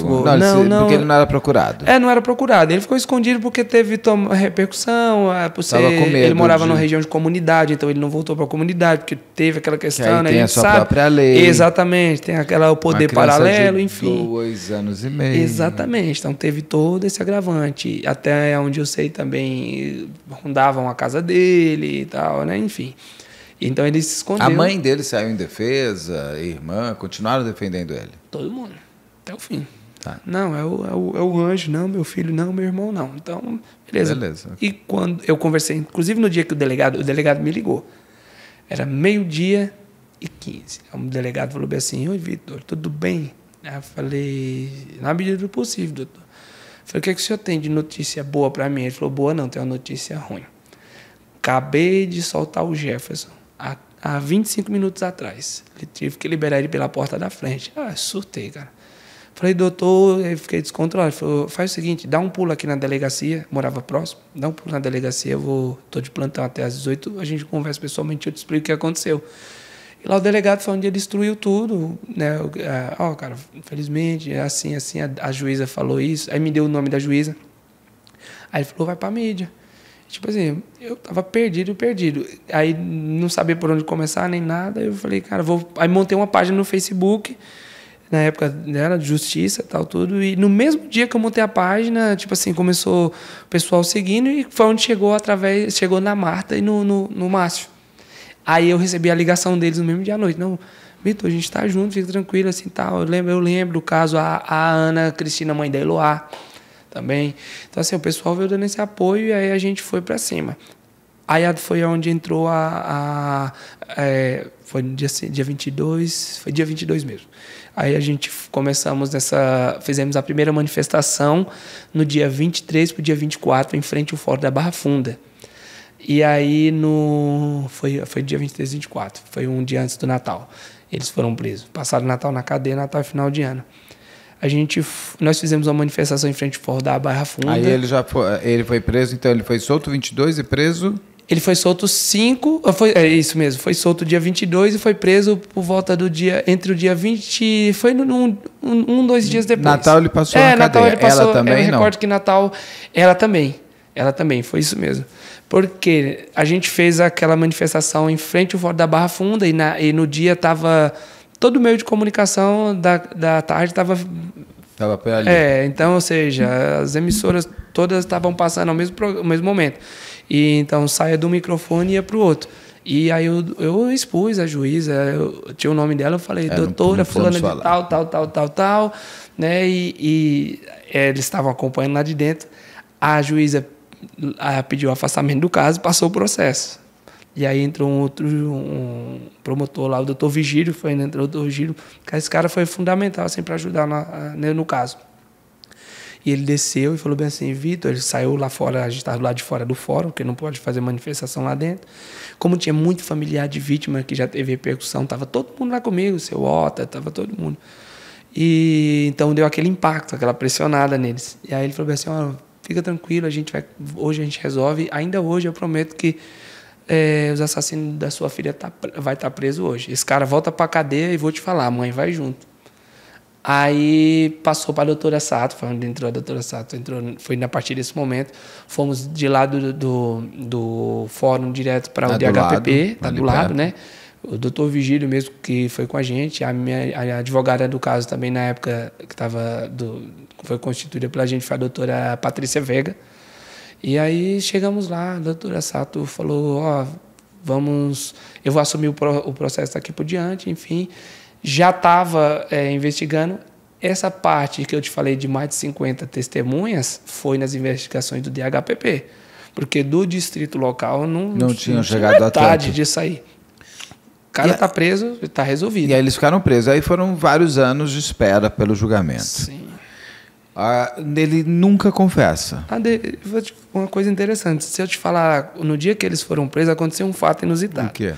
Não, porque ele não era procurado. Não era procurado. Ele ficou escondido porque teve repercussão, por ser, com medo ele morava numa região de comunidade, então ele não voltou para a comunidade, porque teve aquela questão, que aí né? Tem a sua própria lei. Exatamente, tem o poder paralelo, enfim. 2 anos e meio. Exatamente, então teve todo esse agravante. Até onde eu sei também, rondavam a casa dele e tal, né? Enfim. Então ele se escondeu. A mãe dele saiu em defesa, a irmã, continuaram defendendo ele? Todo mundo, até o fim. Tá. Não, é o Anjo, não, meu filho, não, meu irmão, não. Então, beleza. E quando eu conversei, inclusive no dia que o delegado me ligou. Era 12:15. O delegado falou bem assim: oi, Vitor, tudo bem? Aí eu falei, na medida do possível, doutor. Eu falei, o que é que o senhor tem de notícia boa para mim? Ele falou, boa não, tem uma notícia ruim. Acabei de soltar o Jefferson há 25 minutos atrás. Ele tive que liberar ele pela porta da frente. Surtei, cara. Falei, doutor, eu fiquei descontrolado. Ele falou, faz o seguinte, dá um pulo aqui na delegacia, morava próximo, dá um pulo na delegacia, tô de plantão até às 18, a gente conversa pessoalmente, eu te explico o que aconteceu. E lá o delegado foi onde ele destruiu tudo, né? Cara, infelizmente, é assim, a juíza falou isso, aí me deu o nome da juíza. Aí ele falou, vai pra mídia. Tipo assim, eu tava perdido. Aí não sabia por onde começar, nem nada. Eu falei, cara, Aí montei uma página no Facebook, na época dela, de justiça e tal, tudo. E no mesmo dia que eu montei a página, tipo assim, começou o pessoal seguindo e foi onde chegou na Marta e no Márcio. Aí eu recebi a ligação deles no mesmo dia à noite. Não, Vitor, a gente tá junto, fica tranquilo, assim, tal. Eu lembro do caso, a Ana Cristina, mãe da Eloá, também. Então, assim, o pessoal veio dando esse apoio e aí a gente foi para cima. Aí foi onde entrou foi no dia 22, foi dia 22 mesmo. Aí a gente fizemos a primeira manifestação no dia 23 para o dia 24, em frente ao Fórum da Barra Funda. E aí, foi dia 23 e 24, foi um dia antes do Natal. Eles foram presos. Passaram o Natal na cadeia, Natal é final de ano. Nós fizemos uma manifestação em frente ao Fórum da Barra Funda. Aí ele foi preso, então ele foi solto 22 e preso... Ele foi solto 5... É isso mesmo, foi solto dia 22 e foi preso por volta do dia... Entre o dia 20... Foi 2 dias depois. Natal ele passou na Natal cadeia. Ele passou, ela também, eu recordo que Natal... Ela também, foi isso mesmo. Porque a gente fez aquela manifestação em frente ao Fórum da Barra Funda e no dia estava... Todo o meio de comunicação da tarde estava... Estava por ali. Então, ou seja, as emissoras todas estavam passando ao mesmo momento. E então saia do microfone e ia para o outro. E aí eu expus a juíza, eu tinha o nome dela, eu falei, doutora, fulana de tal, né? E eles estavam acompanhando lá de dentro. A juíza pediu o afastamento do caso e passou o processo. E aí entrou um promotor lá, o doutor Vigílio, entrou o doutor Vigílio. Esse cara foi fundamental assim, para ajudar no caso. E ele desceu e falou bem assim, Vitor, ele saiu lá fora, a gente estava lá de fora do fórum, porque não pode fazer manifestação lá dentro. Como tinha muito familiar de vítima que já teve repercussão, estava todo mundo lá comigo, o seu Ota, estava todo mundo. E então deu aquele impacto, aquela pressionada neles. E aí ele falou bem assim, fica tranquilo, hoje a gente resolve, ainda hoje eu prometo que os assassinos da sua filha vai estar preso hoje. Esse cara volta para a cadeia e vou te falar, a mãe vai junto. Aí passou para a doutora Sato, foi onde entrou a doutora Sato, foi a partir desse momento. Fomos de lado do fórum direto para o DHPP, tá do lado, né? O doutor Vigílio mesmo, que foi com a gente, a advogada do caso também na época que foi constituída pela gente, foi a doutora Patrícia Vega. E aí chegamos lá, a doutora Sato falou, eu vou assumir o processo daqui por diante, enfim. Já estava investigando. Essa parte que eu te falei de mais de 50 testemunhas foi nas investigações do DHPP, porque do distrito local não tinham chegado a tanto disso aí. O cara está preso, está resolvido. E aí eles ficaram presos. Aí foram vários anos de espera pelo julgamento. Sim. Ele nunca confessa. Uma coisa interessante, se eu te falar, no dia que eles foram presos, aconteceu um fato inusitado. O quê?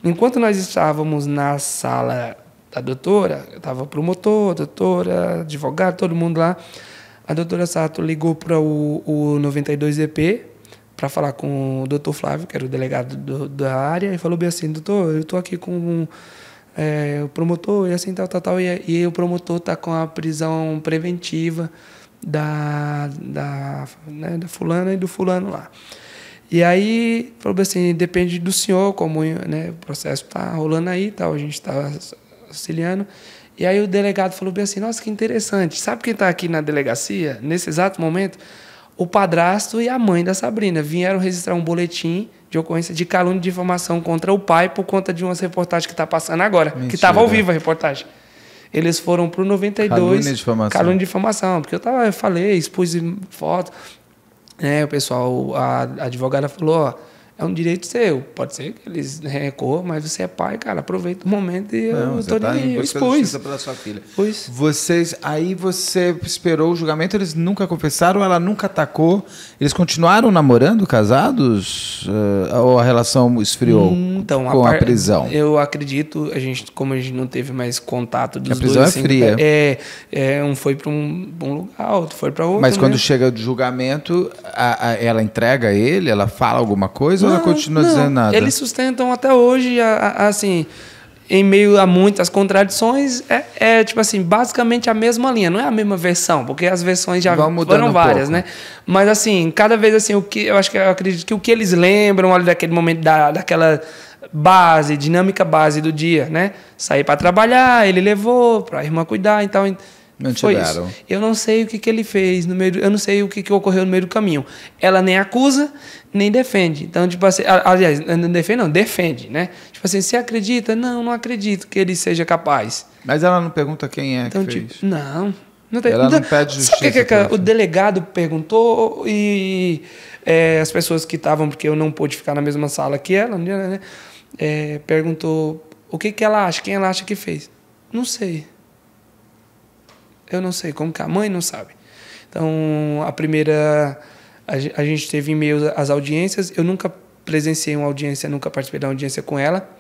Enquanto nós estávamos na sala da doutora, estava o promotor, a doutora, advogado, todo mundo lá, a doutora Sato ligou para o 92EP para falar com o doutor Flávio, que era o delegado da área, e falou bem assim, doutor, eu estou aqui com o promotor, e assim, tal, e o promotor está com a prisão preventiva da fulana e do fulano lá. E aí, falou assim, depende do senhor, como o processo está rolando aí, tal, a gente está auxiliando. E aí o delegado falou bem assim, nossa, que interessante, sabe quem está aqui na delegacia, nesse exato momento? O padrasto e a mãe da Sabrina vieram registrar um boletim de ocorrência de calúnia e difamação contra o pai por conta de umas reportagens que está passando agora. Mentira. Que estava ao vivo a reportagem. Eles foram pro 92. Calúnia de difamação. Calúnia de difamação. Porque eu falei, expus foto. O pessoal, a advogada falou, ó, é um direito seu. Pode ser que eles recorram, mas você é pai, cara, aproveita o momento e eu tô eu expus. Pela sua filha. Aí você esperou o julgamento, eles nunca confessaram, ela nunca atacou. Eles continuaram namorando, casados? Ou a relação esfriou com a prisão? Eu acredito, como a gente não teve mais contato dos dois. A prisão é fria. Um foi para um lugar, outro foi para outro. Mas quando chega o julgamento, ela entrega ele, ela fala alguma coisa? Ou ela continua dizendo nada? Eles sustentam até hoje, assim, em meio a muitas contradições, tipo assim, basicamente a mesma linha, não é a mesma versão, porque as versões já foram várias, né? Mas assim, cada vez assim, eu acredito que o que eles lembram ali daquele momento, daquela dinâmica base do dia, né? Sair para trabalhar, ele levou para a irmã cuidar, então foi isso. Eu não sei o que ele fez no meio, eu não sei o que ocorreu no meio do caminho. Ela nem acusa, nem defende. Então, tipo assim, aliás, não defende, não, defende, né? Tipo assim, você acredita? Não acredito que ele seja capaz. Mas ela não pergunta quem é que fez? Não ela não pede justiça. Sabe o que o delegado perguntou e as pessoas que estavam, porque eu não pude ficar na mesma sala que ela, né? Perguntou o que ela acha, quem ela acha que fez. Não sei. Eu não sei, como que a mãe não sabe. Então, a gente teve em meio às audiências. Eu nunca presenciei uma audiência, nunca participei da audiência com ela,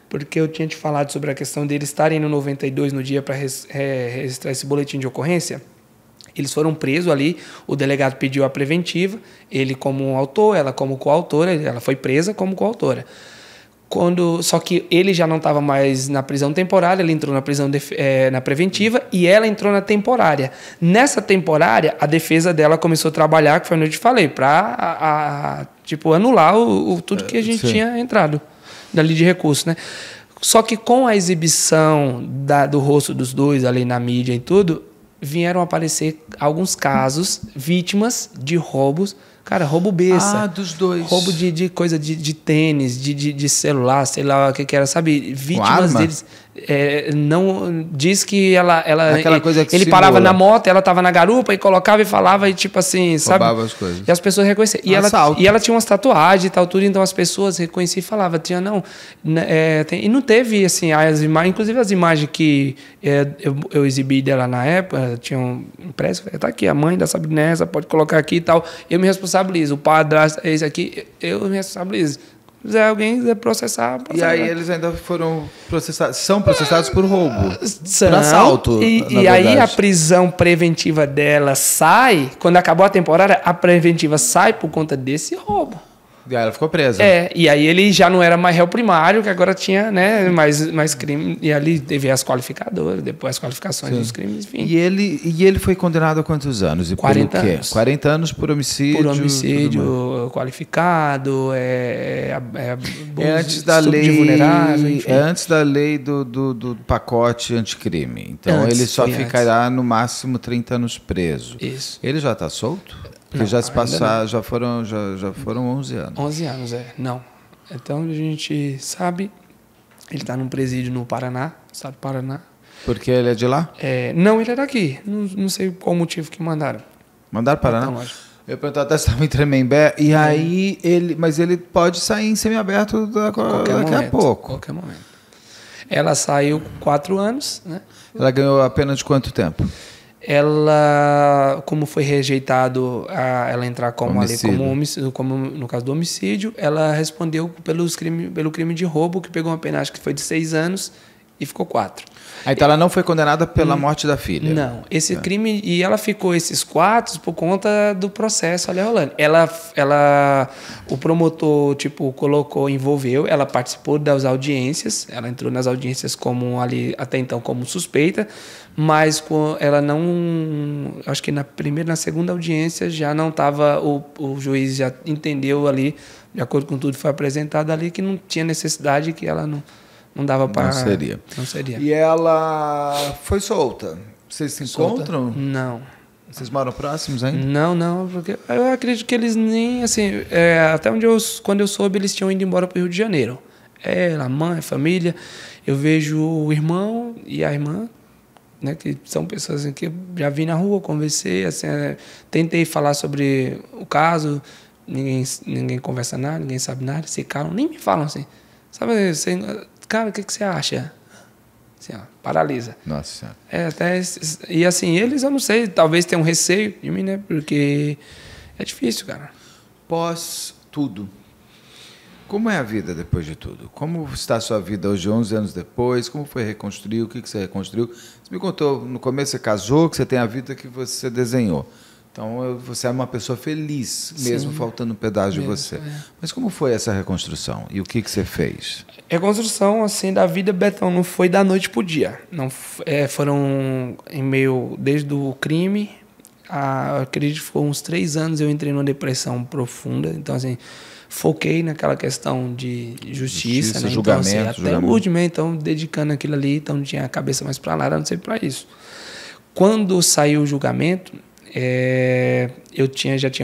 porque eu tinha te falado sobre a questão deles estarem no 92 no dia para registrar esse boletim de ocorrência. Eles foram presos ali, o delegado pediu a preventiva, ele como autor, ela como coautora, ela foi presa como coautora. Só que ele já não estava mais na prisão temporária, ele entrou na prisão na preventiva e ela entrou na temporária. Nessa temporária, a defesa dela começou a trabalhar, que foi onde eu te falei, para anular tudo que a gente tinha entrado dali de recurso, né? Só que com a exibição do rosto dos dois ali na mídia e tudo, vieram aparecer alguns casos, vítimas de roubos. Cara, roubo besta. Dos dois. Roubo de coisa de tênis, de celular, sei lá o que era, sabe? Vítimas deles. Não diz que aquela coisa que ele simula. Parava na moto, ela estava na garupa e colocava e falava e tipo assim, sabe? Roubava as coisas. E as pessoas reconheciam. E ela tinha umas tatuagens e tal, tudo, então as pessoas reconheciam e falavam, e não teve assim, as imagens, inclusive as imagens que eu exibi dela na época, tinham impresso, tá aqui, a mãe da Sabinesa, pode colocar aqui e tal. Eu me responsabilizo, o padrasto é esse aqui, eu me responsabilizo. Se alguém quiser processar... E aí eles ainda foram processados... São processados por roubo. Por assalto, e aí a prisão preventiva dela sai... Quando acabou a temporada, a preventiva sai por conta desse roubo. E aí ela ficou presa. E aí ele já não era mais réu primário, que agora tinha, né, mais crime. E ali teve as qualificadoras, depois as qualificações dos crimes, enfim. E ele foi condenado a quantos anos? E 40 pelo quê? anos. 40 anos por homicídio. Por homicídio qualificado, antes da lei, vulnerável, enfim. Antes da lei do pacote anticrime. Então ele só ficará no máximo 30 anos preso. Isso. Ele já está solto? Porque já foram 11 anos. 11 anos, Não. Então a gente sabe, ele está num presídio no Paraná, estado do Paraná. Porque ele é de lá? Não, ele é daqui. Não sei qual o motivo que mandaram. Mandaram para Paraná? Eu perguntei até se estava em Tremembé. E aí, mas ele pode sair em semiaberto daqui a pouco. Qualquer momento. Ela saiu com 4 anos, né? Ela ganhou apenas de quanto tempo? Ela, como foi rejeitado ela entrar como homicídio, como no caso do homicídio, ela respondeu pelo crime de roubo, que pegou uma pena, acho que foi de 6 anos e ficou 4. Então ela não foi condenada pela morte da filha? Não. Esse crime... E ela ficou esses 4 por conta do processo ali rolando. O promotor, envolveu, ela participou das audiências, ela entrou nas audiências até então como suspeita, mas ela não... Acho que na segunda audiência já não estava... O juiz já entendeu ali, de acordo com tudo que foi apresentado ali, que não tinha necessidade, que ela não dava para... Não seria. E ela foi solta? Vocês se encontram? Não. Vocês moram próximos ainda? Não, porque eu acredito que eles nem, assim... até quando eu soube, eles tinham ido embora para o Rio de Janeiro. A mãe, a família. Eu vejo o irmão e a irmã né, que são pessoas assim, que eu já vi na rua, conversei, assim, tentei falar sobre o caso, ninguém conversa nada, ninguém sabe nada, se calam, nem me falam assim. Sabe, assim, cara, o que você acha? Assim, ó, paralisa. Nossa. E assim, eles, eu não sei, talvez tenham receio de mim, né? Porque é difícil, cara. Pós tudo, como é a vida depois de tudo? Como está a sua vida hoje, 11 anos depois? Como foi reconstruir? O que você reconstruiu? Você me contou, no começo você casou, que você tem a vida que você desenhou. Então, você é uma pessoa feliz, mesmo Sim, faltando um pedaço de você. Mas como foi essa reconstrução? E o que você fez? Reconstrução, assim, da vida, Betão, não foi da noite pro dia. Não, foram em meio, desde o crime, eu acredito que foi uns 3 anos, eu entrei numa depressão profunda. Então, assim, foquei naquela questão de justiça, né? Julgamento, então, assim, até o último, então, dedicando aquilo ali, então não tinha a cabeça mais para lá, não sei para isso. Quando saiu o julgamento, eu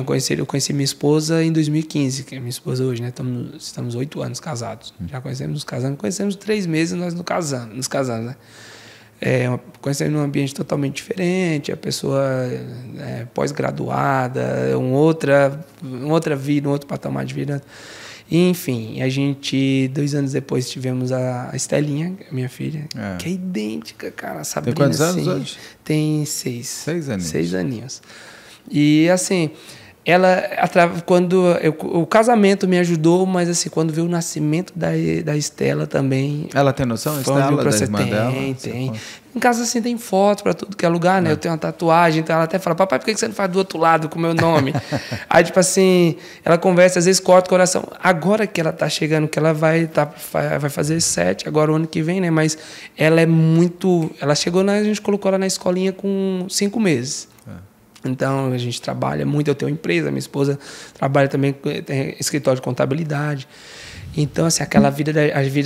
conheci minha esposa em 2015, que é minha esposa hoje, né? Estamos 8 anos casados. Já nos conhecemos 3 meses, nós nos casamos, né? Conhecemos num ambiente totalmente diferente, a pessoa pós-graduada, uma outra vida, um outro patamar de vida. Enfim, a gente, 2 anos depois, tivemos a Estelinha, minha filha, que é idêntica, cara. Sabrina, tem quantos anos assim, hoje? Tem 6. 6 aninhos. 6 aninhos. E, assim, o casamento me ajudou, mas, assim, quando veio o nascimento da Estela também... Ela tem noção, Estela, da irmã dela? Tem. Em casa, assim, tem foto para tudo que é lugar, né? Eu tenho uma tatuagem, então ela até fala, papai, por que você não faz do outro lado com o meu nome? Aí, tipo assim, ela conversa, às vezes corta o coração. Agora que ela tá chegando, que ela vai fazer 7, agora o ano que vem, né? Mas ela é muito... Ela chegou, a gente colocou ela na escolinha com 5 meses. Então, a gente trabalha muito, eu tenho uma empresa, minha esposa trabalha também, tem escritório de contabilidade. Então, assim, a vida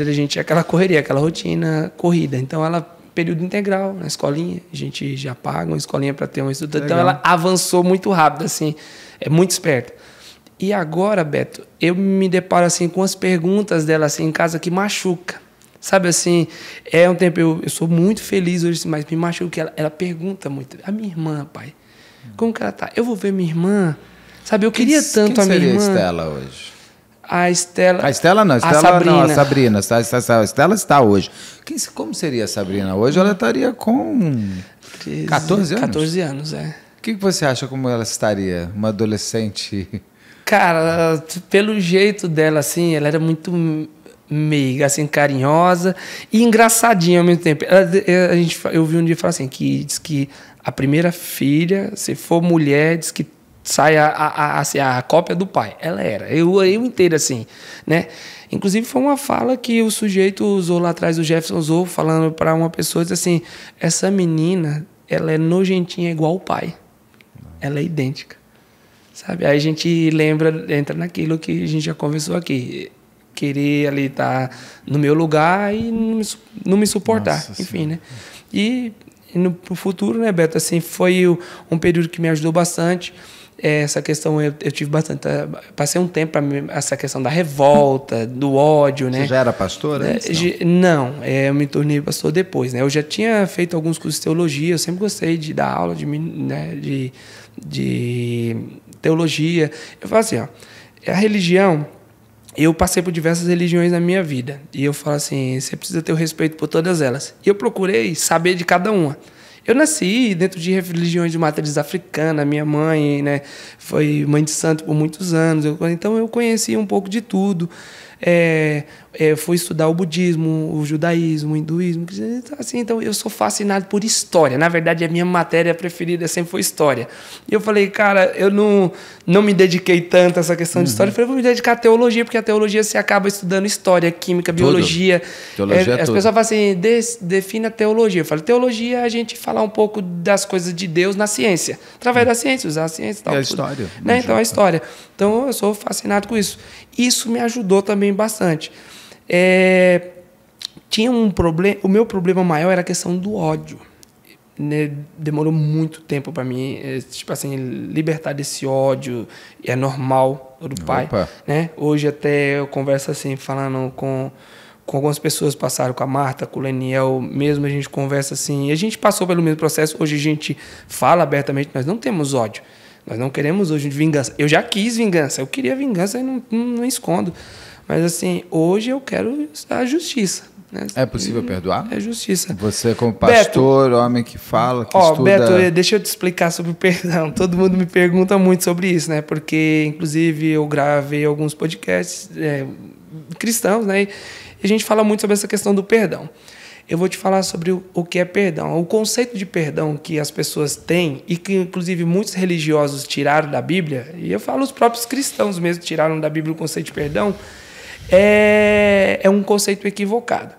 da gente é aquela correria, aquela rotina corrida. Então, ela... período integral na escolinha, a gente já paga uma escolinha para ter um estudo. Então, ela avançou muito rápido, assim, é muito esperta. E agora, Beto, eu me deparo, assim, com as perguntas dela, assim, em casa que machuca. Sabe, assim, um tempo, eu sou muito feliz hoje, mas me machuca que ela pergunta muito. A minha irmã, pai, como que ela tá? Eu vou ver minha irmã, sabe, eu queria tanto a minha irmã. Quem seria a Estela hoje? A Estela... A Estela não, Sabrina. Não, a Sabrina. A Estela está hoje. Como seria a Sabrina hoje? Ela estaria com 14 anos? 14 anos, O que você acha como ela estaria? Uma adolescente... Cara, pelo jeito dela, assim, ela era muito meiga, assim, carinhosa e engraçadinha ao mesmo tempo. Eu vi um dia falar assim, que diz que a primeira filha, se for mulher, diz que sai a cópia do pai. Ela era. Eu inteiro, assim, né? Inclusive, foi uma fala que o sujeito usou lá atrás, o Jefferson usou, falando para uma pessoa, diz assim, essa menina, ela é nojentinha igual o pai. Ela é idêntica. Sabe? Aí a gente entra naquilo que a gente já conversou aqui. Querer ali estar no meu lugar e não me suportar. Nossa, enfim, sim. né? E no futuro, né, Beto, assim, foi um período que me ajudou bastante. Essa questão eu tive bastante... Passei um tempo para essa questão da revolta, do ódio, né? Você já era pastor antes? Não, eu me tornei pastor depois, né? Eu já tinha feito alguns cursos de teologia, eu sempre gostei de dar aula de teologia. Eu falo assim, a religião... Eu passei por diversas religiões na minha vida. E eu falo assim, você precisa ter o respeito por todas elas. E eu procurei saber de cada uma. Eu nasci dentro de religiões de matriz africana. Minha mãe, né, foi mãe de santo por muitos anos. Então eu conheci um pouco de tudo. Fui estudar o budismo, o judaísmo, o hinduísmo. Assim, então eu sou fascinado por história. Na verdade, a minha matéria preferida sempre foi história. E eu falei, cara, eu não me dediquei tanto a essa questão de história. Eu falei, vou me dedicar à teologia, porque a teologia você acaba estudando história, química, biologia. Teologia as pessoas falam assim, define a teologia. Eu falo, teologia é a gente falar um pouco das coisas de Deus na ciência. Através da ciência, usar a ciência e tal. E a história. Né? Então, a história. Então, eu sou fascinado com isso. Isso me ajudou também bastante. Tinha um problema. O meu problema maior era a questão do ódio. Né? Demorou muito tempo para mim, tipo assim, libertar desse ódio. É normal do pai. Né? Hoje até eu converso assim, falando com com algumas pessoas passaram, com a Marta, com o Leniel, mesmo a gente conversa assim, e a gente passou pelo mesmo processo, hoje a gente fala abertamente, nós não temos ódio, nós não queremos hoje vingança. Eu já quis vingança, eu queria vingança e não escondo, mas assim, hoje eu quero a justiça. Né? É possível perdoar? É justiça. Você como pastor, Beto, homem que fala, que estuda... Beto, deixa eu te explicar sobre o perdão. Todo mundo me pergunta muito sobre isso, né? Porque, inclusive, eu gravei alguns podcasts cristãos, né? E a gente fala muito sobre essa questão do perdão. Eu vou te falar sobre o que é perdão. O conceito de perdão que as pessoas têm e que, inclusive, muitos religiosos tiraram da Bíblia, e eu falo os próprios cristãos mesmo tiraram da Bíblia o conceito de perdão, é um conceito equivocado.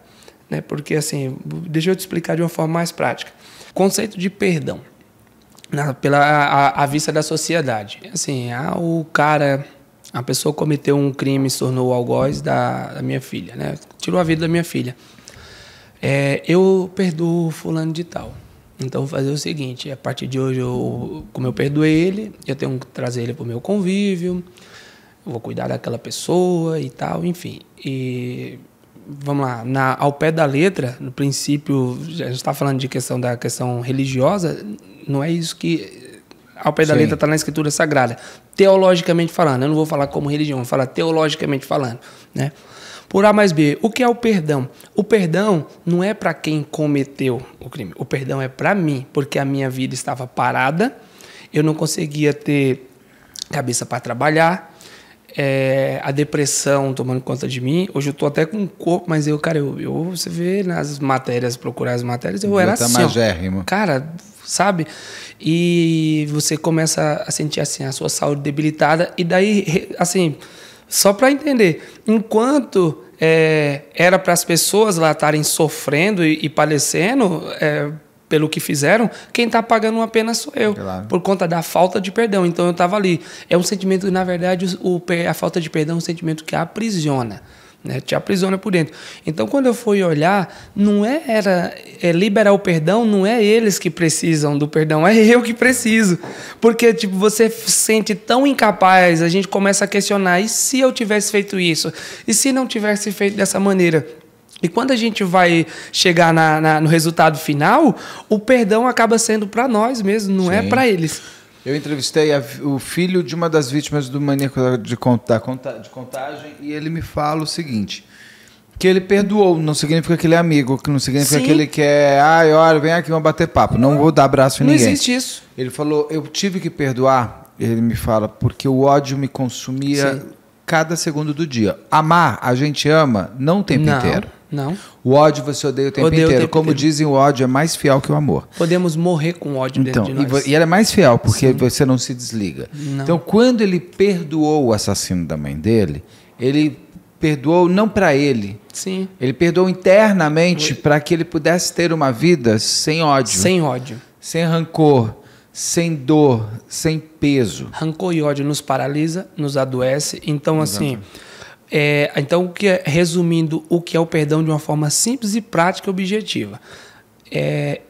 Né? Porque, assim, deixa eu te explicar de uma forma mais prática. Conceito de perdão, à vista da sociedade. Assim, a pessoa cometeu um crime, se tornou o algoz da minha filha, né? Tirou a vida da minha filha. Eu perdoo fulano de tal. Então, vou fazer o seguinte, a partir de hoje, como eu perdoei ele, eu tenho que trazer ele para o meu convívio, eu vou cuidar daquela pessoa e tal, enfim. E... vamos lá, ao pé da letra, no princípio, a gente está falando de da questão religiosa, não é isso que ao pé da letra está na Escritura Sagrada. Teologicamente falando, eu não vou falar como religião, vou falar teologicamente falando, né? Por A mais B, o que é o perdão? O perdão não é para quem cometeu o crime, o perdão é para mim, porque a minha vida estava parada, eu não conseguia ter cabeça para trabalhar, a depressão tomando conta de mim. Hoje eu tô até com um corpo, mas você vê nas matérias, procurar as matérias, eu era assim, magérrimo. Cara, sabe? E você começa a sentir assim a sua saúde debilitada e daí, assim, só para entender, enquanto era para as pessoas lá estarem sofrendo e padecendo, pelo que fizeram, quem está pagando uma pena sou eu, claro. Por conta da falta de perdão. Então eu estava ali. É um sentimento que, na verdade, a falta de perdão é um sentimento que aprisiona, né? Te aprisiona por dentro. Então, quando eu fui olhar, não liberar o perdão, não é eles que precisam do perdão, é eu que preciso. Porque tipo, você se sente tão incapaz, a gente começa a questionar, e se eu tivesse feito isso? E se não tivesse feito dessa maneira? E quando a gente vai chegar no resultado final, o perdão acaba sendo para nós mesmo, não é para eles. Eu entrevistei o filho de uma das vítimas do maníaco de contagem e ele me fala o seguinte, que ele perdoou, não significa que ele é amigo, que não significa que ele quer, olha, vem aqui, vamos bater papo, não vou dar abraço em ninguém. Não existe isso. Ele falou, eu tive que perdoar, ele me fala, porque o ódio me consumia cada segundo do dia. Amar, a gente ama, não o tempo inteiro. Não. O ódio você odeia o tempo inteiro. Como dizem, o ódio é mais fiel que o amor. Podemos morrer com o ódio dentro de nós. E ele é mais fiel, porque você não se desliga. Não. Então, quando ele perdoou o assassino da mãe dele, ele perdoou não para ele. Sim. Ele perdoou internamente para que ele pudesse ter uma vida sem ódio. Sem ódio. Sem rancor, sem dor, sem peso. Rancor e ódio nos paralisa, nos adoece. Então, assim... Então, resumindo o que é o perdão de uma forma simples e prática e objetiva.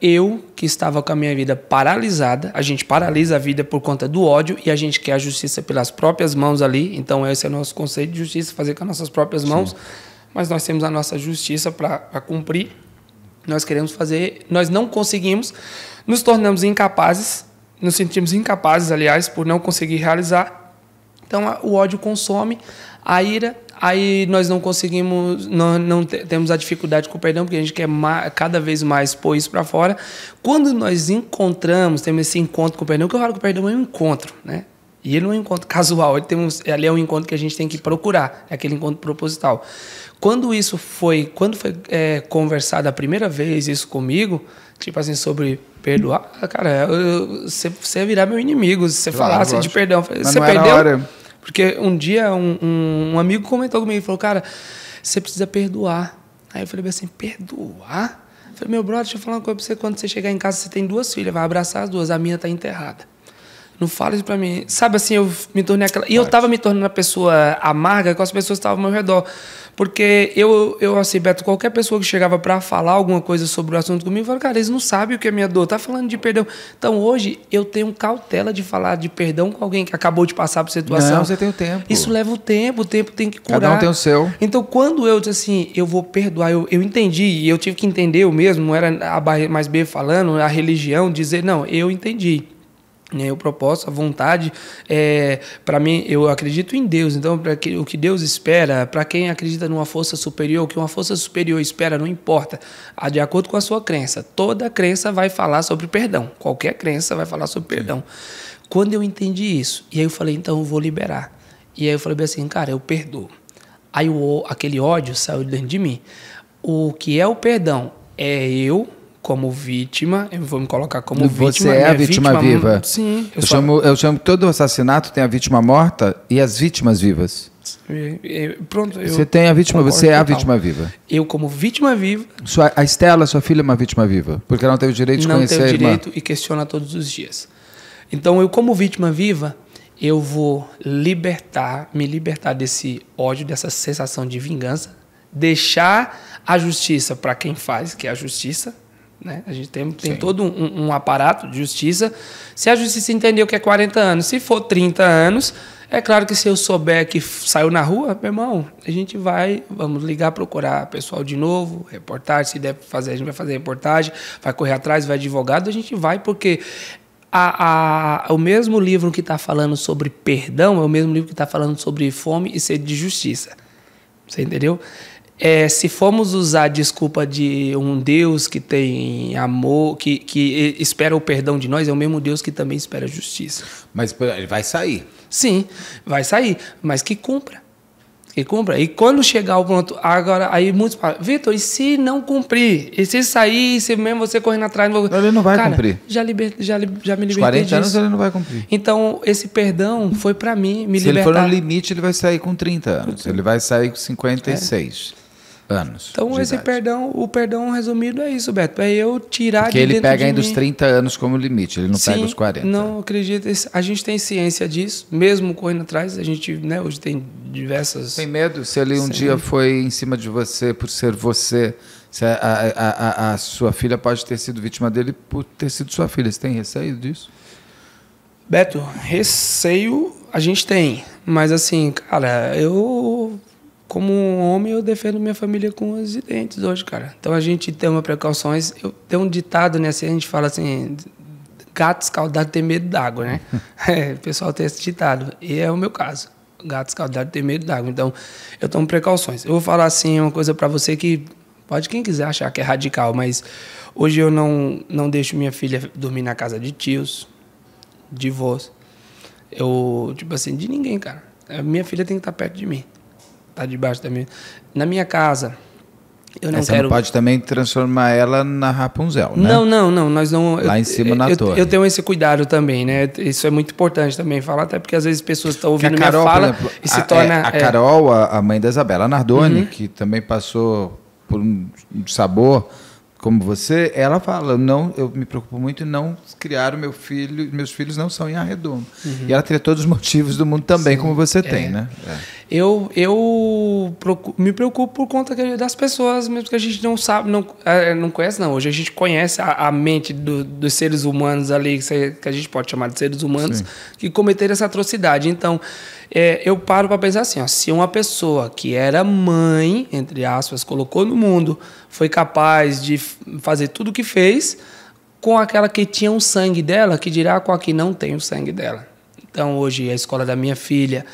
Eu, que estava com a minha vida paralisada, a gente paralisa a vida por conta do ódio e a gente quer a justiça pelas próprias mãos ali. Então, esse é o nosso conceito de justiça, fazer com as nossas próprias mãos. Mas nós temos a nossa justiça para cumprir. Nós queremos fazer, nós não conseguimos, nos tornamos incapazes, nos sentimos incapazes, aliás, por não conseguir realizar. Então, o ódio consome a ira. Aí nós não conseguimos, temos a dificuldade com o perdão, porque a gente quer cada vez mais pôr isso para fora. Quando nós temos esse encontro com o perdão, que eu falo que o perdão é um encontro, né? E ele não é um encontro casual, ele é um encontro que a gente tem que procurar, é aquele encontro proposital. Quando foi conversado a primeira vez isso comigo, tipo assim, sobre perdoar, cara, você ia virar meu inimigo se você falasse de perdão. Você perdeu? Porque um dia um amigo comentou comigo e falou, cara, você precisa perdoar. Aí eu falei assim, perdoar? Eu falei, meu brother, deixa eu falar uma coisa pra você. Quando você chegar em casa, você tem 2 filhas, vai abraçar as 2, a minha tá enterrada. Não fala isso pra mim. Sabe assim, eu me tornei aquela... E eu tava me tornando uma pessoa amarga com as pessoas que estavam ao meu redor. Porque eu assim, Beto, qualquer pessoa que chegava pra falar alguma coisa sobre o assunto comigo, eu falava, cara, eles não sabem o que é minha dor. Tá falando de perdão. Então, hoje, eu tenho cautela de falar de perdão com alguém que acabou de passar por situação. Não, você tem o tempo. Isso leva o tempo tem que curar. Cada um tem o seu. Então, quando eu disse assim, eu vou perdoar, eu entendi, e eu tive que entender eu mesmo, não era a barreira mais B falando, a religião, dizer, não, eu entendi. O propósito, a vontade, para mim, eu acredito em Deus, então o que Deus espera, para quem acredita numa força superior, o que uma força superior espera, não importa, de acordo com a sua crença, toda crença vai falar sobre perdão, qualquer crença vai falar sobre perdão. Quando eu entendi isso, e aí eu falei, então eu vou liberar, e aí eu falei assim, cara, eu perdoo. Aí aquele ódio saiu dentro de mim. O que é o perdão? É eu como vítima, eu vou me colocar como vítima. Você é a vítima viva. Sim. Eu chamo que todo assassinato tem a vítima morta e as vítimas vivas. Pronto. Você tem a vítima, você é a vítima viva. Eu como vítima viva. A Estela, sua filha, é uma vítima viva, porque ela não teve o direito de conhecer a irmã. Não teve direito e questiona todos os dias. Então, eu como vítima viva, eu vou me libertar desse ódio, dessa sensação de vingança, deixar a justiça para quem faz, que é a justiça, né? A gente tem todo um aparato de justiça. Se a justiça entender o que é 40 anos, se for 30 anos, é claro que se eu souber que saiu na rua, meu irmão, vamos ligar, procurar pessoal de novo, reportagem, se der fazer, a gente vai fazer reportagem, vai correr atrás, vai advogado, a gente vai, porque o mesmo livro que está falando sobre perdão é o mesmo livro que está falando sobre fome e sede de justiça. Você entendeu? Se formos usar a desculpa de um Deus que tem amor, que espera o perdão de nós, é o mesmo Deus que também espera a justiça. Mas ele vai sair. Sim, vai sair, mas que cumpra. E quando chegar ao ponto... Agora, aí muitos falam, Vitor, e se não cumprir? E se sair, se mesmo você correndo atrás... Ele não vai cumprir. Já me libertei disso. 40 anos ele não vai cumprir. Então, esse perdão foi para mim, me se libertar. Se ele for no limite, ele vai sair com 30 anos. Ele vai sair com 56 anos. Então, o perdão resumido é isso, Beto. É eu tirar porque de dentro de mim. Porque ele pega ainda os 30 anos como limite, ele não pega os 40. Não acredito. A gente tem ciência disso, mesmo correndo atrás. A gente, né, hoje tem diversas... Tem medo? Se ele um dia foi em cima de você por ser você, se a sua filha pode ter sido vítima dele por ter sido sua filha. Você tem receio disso? Beto, receio a gente tem. Mas assim, cara, como um homem, eu defendo minha família com os dentes hoje, cara. Então, a gente tem uma precauções. Eu tenho um ditado, né? Assim, a gente fala assim, gato escaldado tem medo d'água, né? O pessoal tem esse ditado. E é o meu caso. Gato escaldado tem medo d'água. Então, eu tomo precauções. Eu vou falar, assim, uma coisa pra você que pode quem quiser achar que é radical, mas hoje eu não deixo minha filha dormir na casa de tios, de vós. Tipo assim, de ninguém, cara. A minha filha tem que estar perto de mim. Tá debaixo da minha... Na minha casa, eu não você quero... não pode também transformar ela na Rapunzel, né? Não, nós não... Lá em cima na torre. Eu tenho esse cuidado também, né? Isso é muito importante também falar, até porque às vezes as pessoas estão ouvindo Carol, minha fala exemplo, e se torna... A Carol, a mãe da Isabela Nardoni, que também passou por um sabor como você, ela fala, eu me preocupo muito em não criar o meu filho, meus filhos não são em Arredondo. E ela teria todos os motivos do mundo também, como você tem, né? Eu me preocupo por conta das pessoas, mesmo que a gente não sabe, não conhece, não. Hoje a gente conhece a mente dos seres humanos ali, que a gente pode chamar de seres humanos, que cometeram essa atrocidade. Então, eu paro para pensar assim, ó, se uma pessoa que era mãe, entre aspas, colocou no mundo, foi capaz de fazer tudo o que fez, com aquela que tinha o sangue dela, que dirá com a que não tem o sangue dela. Então, hoje, a escola da minha filha...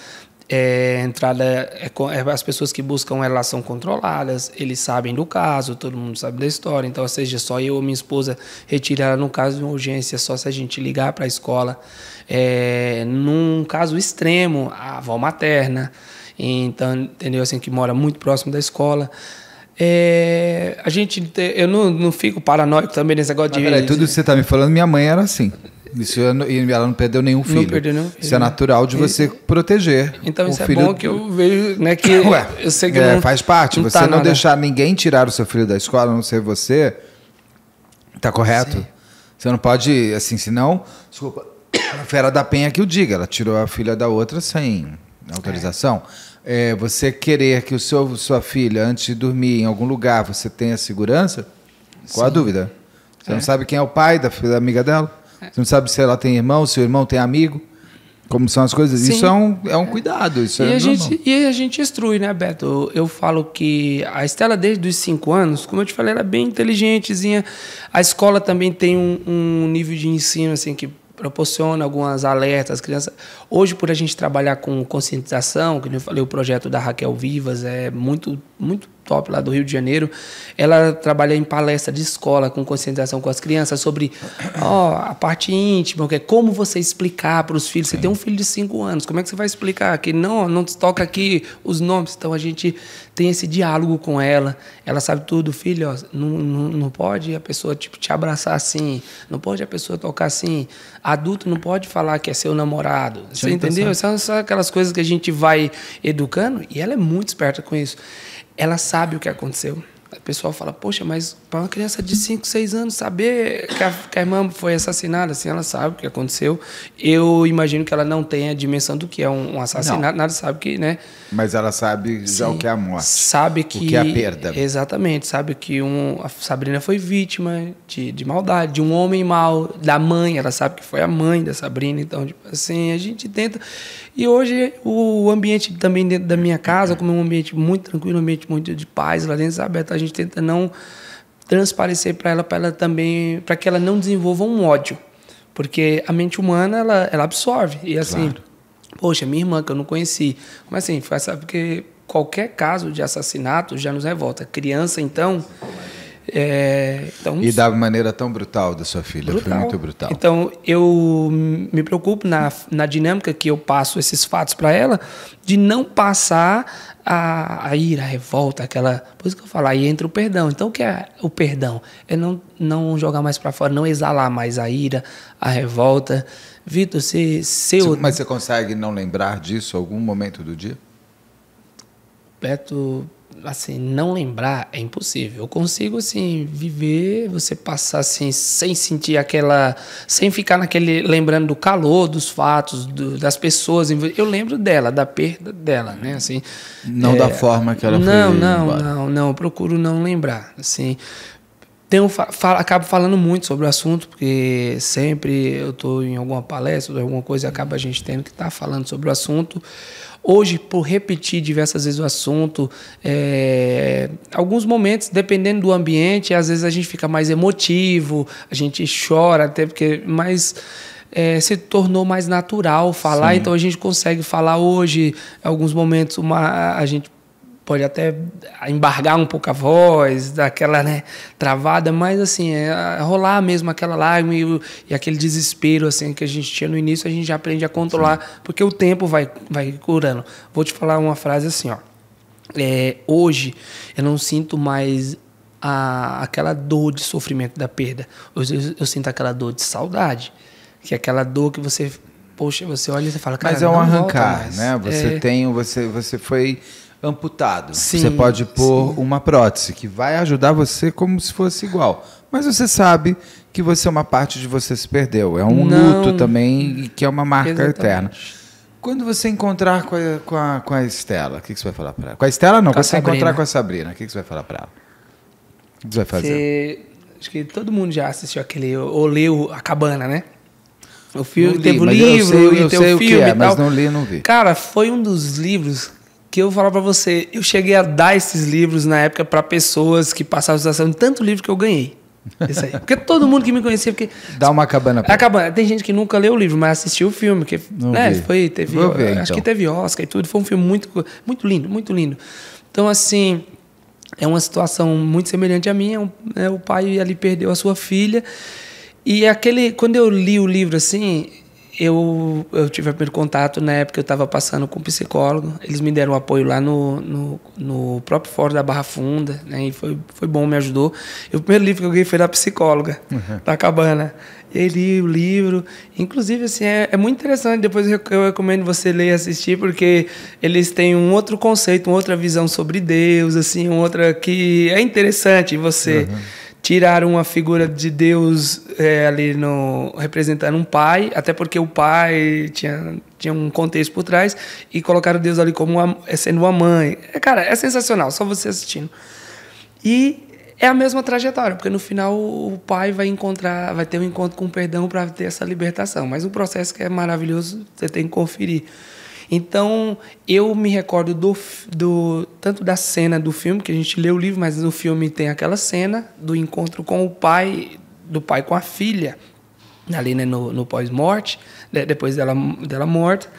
as pessoas que buscam relação controladas, eles sabem do caso, todo mundo sabe da história, então, ou seja, só eu ou minha esposa retirar ela no caso de uma urgência, só se a gente ligar para a escola. Num caso extremo, a avó materna, então, entendeu, assim, que mora muito próximo da escola. Eu não fico paranoico também nesse negócio de... Peraí, tudo que você está me falando, minha mãe era assim. E ela não perdeu nenhum filho. Não perdeu nenhum filho. Isso é natural de você proteger. Então isso é bom que eu vejo, né, que eu sei que faz parte. Você tá não deixar ninguém tirar o seu filho da escola, a não ser você, tá correto? Sim. Você não pode, assim, senão... Desculpa. A Fera da Penha que o diga, ela tirou a filha da outra sem autorização. Você querer que sua filha, antes de dormir em algum lugar, você tenha segurança? Qual a dúvida? Você não sabe quem é o pai da filha da amiga dela? Você não sabe se ela tem irmão, se o irmão tem amigo? Como são as coisas? Sim. Isso é um cuidado. Isso e a gente instrui, né, Beto? Eu falo que a Estela, desde os 5 anos, como eu te falei, ela é bem inteligentezinha. A escola também tem um nível de ensino assim, que proporciona algumas alertas às crianças. Hoje, por a gente trabalhar com conscientização, que eu falei, o projeto da Raquel Vivas é muito, muito top lá do Rio de Janeiro. Ela trabalha em palestra de escola com conscientização com as crianças sobre a parte íntima, que é como você explicar para os filhos. Sim. Você tem um filho de 5 anos, como é que você vai explicar que não te toca aqui os nomes? Então a gente tem esse diálogo com ela. Ela sabe tudo, filho, ó, não pode a pessoa te abraçar assim, não pode a pessoa tocar assim. Adulto não pode falar que é seu namorado. Você entendeu? São aquelas coisas que a gente vai educando, e ela é muito esperta com isso. Ela sabe o que aconteceu. O pessoal fala, poxa, mas para uma criança de 5, 6 anos saber que a irmã foi assassinada, assim, ela sabe o que aconteceu. Eu imagino que ela não tenha a dimensão do que é um assassinato, nada sabe que, né? Mas ela sabe já o que é a morte. Sabe que, o que é a perda. Exatamente, sabe que a Sabrina foi vítima de maldade, de um homem mau, da mãe, ela sabe que foi a mãe da Sabrina, então, tipo assim, a gente tenta. E hoje o ambiente também dentro da minha casa, como é um ambiente muito tranquilo, um ambiente muito de paz lá dentro, sabe? A gente tenta não transparecer para ela também, para que ela não desenvolva um ódio, porque a mente humana ela absorve. E assim, claro. Poxa, minha irmã que eu não conheci, como assim? Sabe, porque qualquer caso de assassinato já nos revolta. Criança, então. E da maneira tão brutal da sua filha, brutal. Foi muito brutal. Então, eu me preocupo na dinâmica que eu passo esses fatos para ela, de não passar a ira, a revolta, aquela... Por isso que eu falo, aí entra o perdão. Então, o que é o perdão? É não jogar mais para fora, não exalar mais a ira, a revolta. Vitor, Mas você consegue não lembrar disso em algum momento do dia? Beto... Assim, não lembrar é impossível. Eu consigo, assim, viver, você passar, assim, sem sentir sem ficar lembrando do calor, dos fatos, das pessoas. Eu lembro dela, da perda dela, né, assim. Não da forma que ela foi embora. Não, eu procuro não lembrar, assim. Acabo falando muito sobre o assunto, porque sempre eu estou em alguma palestra, alguma coisa, acaba a gente tendo que estar falando sobre o assunto. Hoje, por repetir diversas vezes o assunto, alguns momentos, dependendo do ambiente, às vezes a gente fica mais emotivo, a gente chora, até porque se tornou mais natural falar. Sim. Então a gente consegue falar hoje, em alguns momentos, a gente pode até embargar um pouco a voz, daquela, né, travada, mas assim, rolar mesmo aquela lágrima e aquele desespero assim, que a gente tinha no início, a gente já aprende a controlar. Sim. Porque o tempo vai curando. Vou te falar uma frase assim, ó. Hoje eu não sinto mais aquela dor de sofrimento da perda. Hoje eu sinto aquela dor de saudade, que é aquela dor que você, poxa, você olha e você fala, cara, mas é um arrancar, né? Você foi amputado. Sim, você pode pôr uma prótese que vai ajudar você como se fosse igual. Mas você sabe que uma parte de você se perdeu. É um luto também, que é uma marca eterna. Quando você encontrar com a Estela, o que você vai falar para ela? Com a Estela não, quando você encontrar com a Sabrina, o que você vai falar para ela? O que você vai fazer? Acho que todo mundo já assistiu aquele, ou leu A Cabana, né? O filme, li, teve o livro, eu sei o que é, mas não li, não vi. Cara, foi um dos livros que eu vou falar para você, eu cheguei a dar esses livros na época para pessoas que passavam situação, tanto livro que eu ganhei. Isso aí. Porque todo mundo que me conhecia, porque dá uma cabana. A Cabana. Tem gente que nunca leu o livro, mas assistiu o filme, que acho que teve Oscar e tudo. Foi um filme muito, muito lindo, muito lindo. Então assim, é uma situação muito semelhante à minha. O pai ali perdeu a sua filha e quando eu li o livro assim, eu tive o primeiro contato na época, eu estava passando com um psicólogo, eles me deram apoio lá no próprio Fórum da Barra Funda, né, e foi bom, me ajudou. E o primeiro livro que eu ganhei foi da psicóloga, da Cabana. E aí li o livro, inclusive assim, é muito interessante, depois eu recomendo você ler e assistir, porque eles têm um outro conceito, uma outra visão sobre Deus, assim, outra que é interessante você... tiraram uma figura de Deus ali representando um pai, até porque o pai tinha um contexto por trás, e colocaram Deus ali como sendo uma mãe. Cara, é sensacional, só você assistindo. E é a mesma trajetória, porque no final o pai vai ter um encontro com o perdão para ter essa libertação. Mas o processo que é maravilhoso, você tem que conferir. Então, eu me recordo tanto da cena do filme, que a gente lê o livro, mas no filme tem aquela cena do encontro com o pai, do pai com a filha, ali, né, no pós-morte, depois dela morta.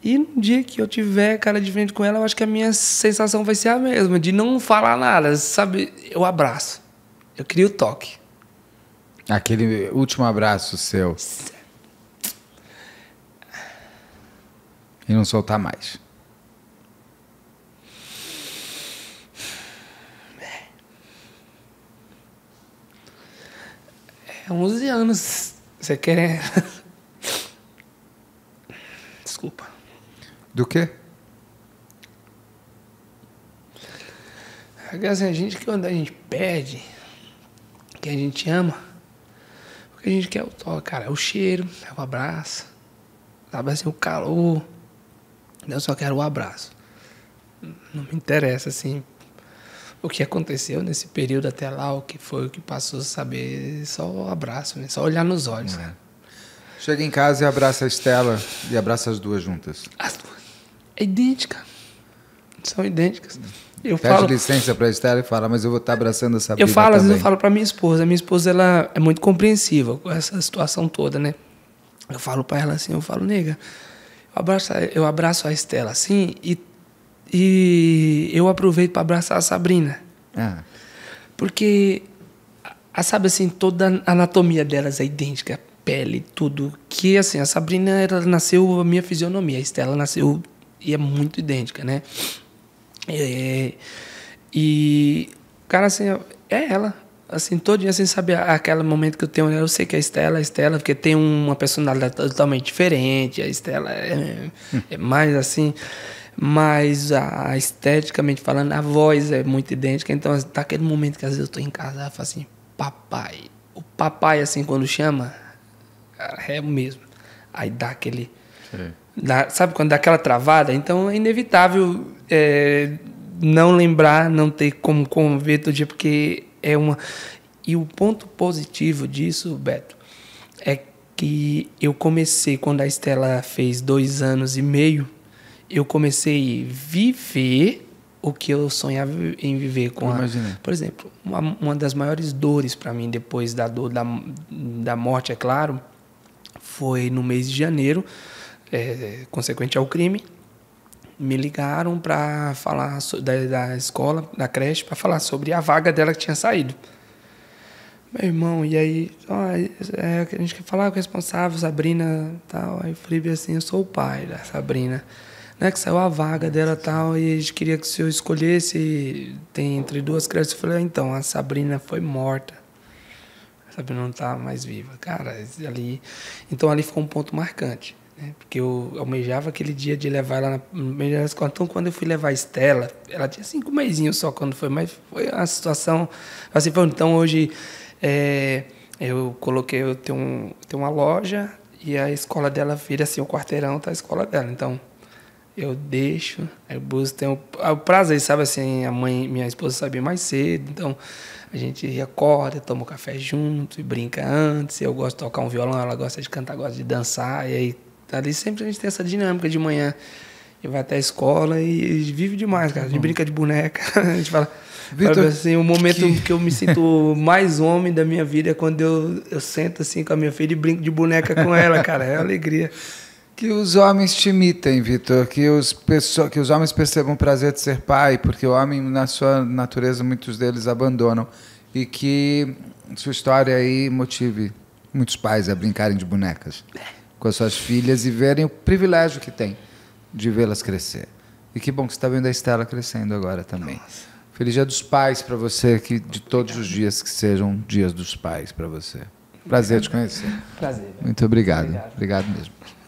E no dia que eu tiver cara de frente com ela, eu acho que a minha sensação vai ser a mesma, de não falar nada, sabe? Eu abraço, eu crio o toque. Aquele último abraço seu. E não soltar mais. É 11 anos. Você quer... Desculpa. Do quê? Porque assim, quando a gente perde, que a gente ama, o que a gente quer é o toque, cara. É o cheiro, é o abraço. Sabe assim, o calor. Eu só quero o abraço. Não me interessa, assim, o que aconteceu nesse período até lá, o que foi, o que passou, saber. Só o abraço, né? Só olhar nos olhos. Chega em casa e abraça a Estela e abraça as duas juntas. As duas. É idêntica. São idênticas. Pede licença para a Estela e fala, mas eu vou estar abraçando a Sabrina às vezes também. eu falo para minha esposa. A minha esposa, ela é muito compreensiva com essa situação toda, né? Eu falo para ela assim, nega, eu abraço a Estela assim e eu aproveito para abraçar a Sabrina. Porque, sabe assim, toda a anatomia delas é idêntica, pele, tudo. Que, assim, a Sabrina, ela nasceu a minha fisionomia, a Estela nasceu e é muito idêntica, né? E, cara, assim, é ela. Assim, todinha, assim, sabe, aquele momento que eu tenho, eu sei que é a Estela, porque tem uma personalidade totalmente diferente, a Estela é mais assim, mas esteticamente falando, a voz é muito idêntica, então, tá aquele momento que às vezes eu tô em casa, eu falo assim, papai. O papai, assim, quando chama, cara, é o mesmo. Aí dá aquele... sabe quando dá aquela travada? Então, é inevitável não lembrar, não ter como conviver todo dia, porque... E o ponto positivo disso, Beto, é que eu comecei, quando a Estela fez 2 anos e meio, eu comecei a viver o que eu sonhava em viver com Por exemplo, uma das maiores dores para mim, depois da dor da morte, é claro, foi no mês de janeiro, consequente ao crime. Me ligaram para falar da escola, da creche, para falar sobre a vaga dela que tinha saído. Meu irmão, e aí, a gente quer falar com o responsável, Sabrina, tal. Aí eu falei assim, eu sou o pai da Sabrina, né, que saiu a vaga dela, tal, e a gente queria que o senhor escolhesse, tem entre 2 crianças. Eu falei, então, a Sabrina foi morta. A Sabrina não está mais viva. Cara, então ali ficou um ponto marcante. Porque eu almejava aquele dia de levar ela na escola. Então, quando eu fui levar a Estela, ela tinha 5 mesinhos só quando foi, mas foi uma situação assim. Então, hoje, eu tenho uma loja e a escola dela vira assim, o quarteirão tá a escola dela. Então, eu deixo, eu busco, tenho o prazer, sabe assim, minha esposa sabia mais cedo, então a gente acorda, toma um café junto e brinca antes. Eu gosto de tocar um violão, ela gosta de cantar, gosta de dançar, e aí ali sempre a gente tem essa dinâmica de manhã. E vai até a escola e vive demais, cara. A gente brinca de boneca. A gente fala... Vitor, assim, o momento que eu me sinto mais homem da minha vida é quando eu sento assim com a minha filha e brinco de boneca com ela, cara. É alegria. Que os homens te imitem, Vitor. Que os homens percebam o prazer de ser pai, porque o homem, na sua natureza, muitos deles abandonam. E que sua história aí motive muitos pais a brincarem de bonecas com as suas filhas e verem o privilégio que tem de vê-las crescer. E que bom que você está vendo a Estela crescendo agora também. Nossa. Feliz Dia dos Pais para você, que de todos os dias que sejam dias dos pais para você. Prazer te conhecer. Prazer. Muito obrigado. Obrigado mesmo.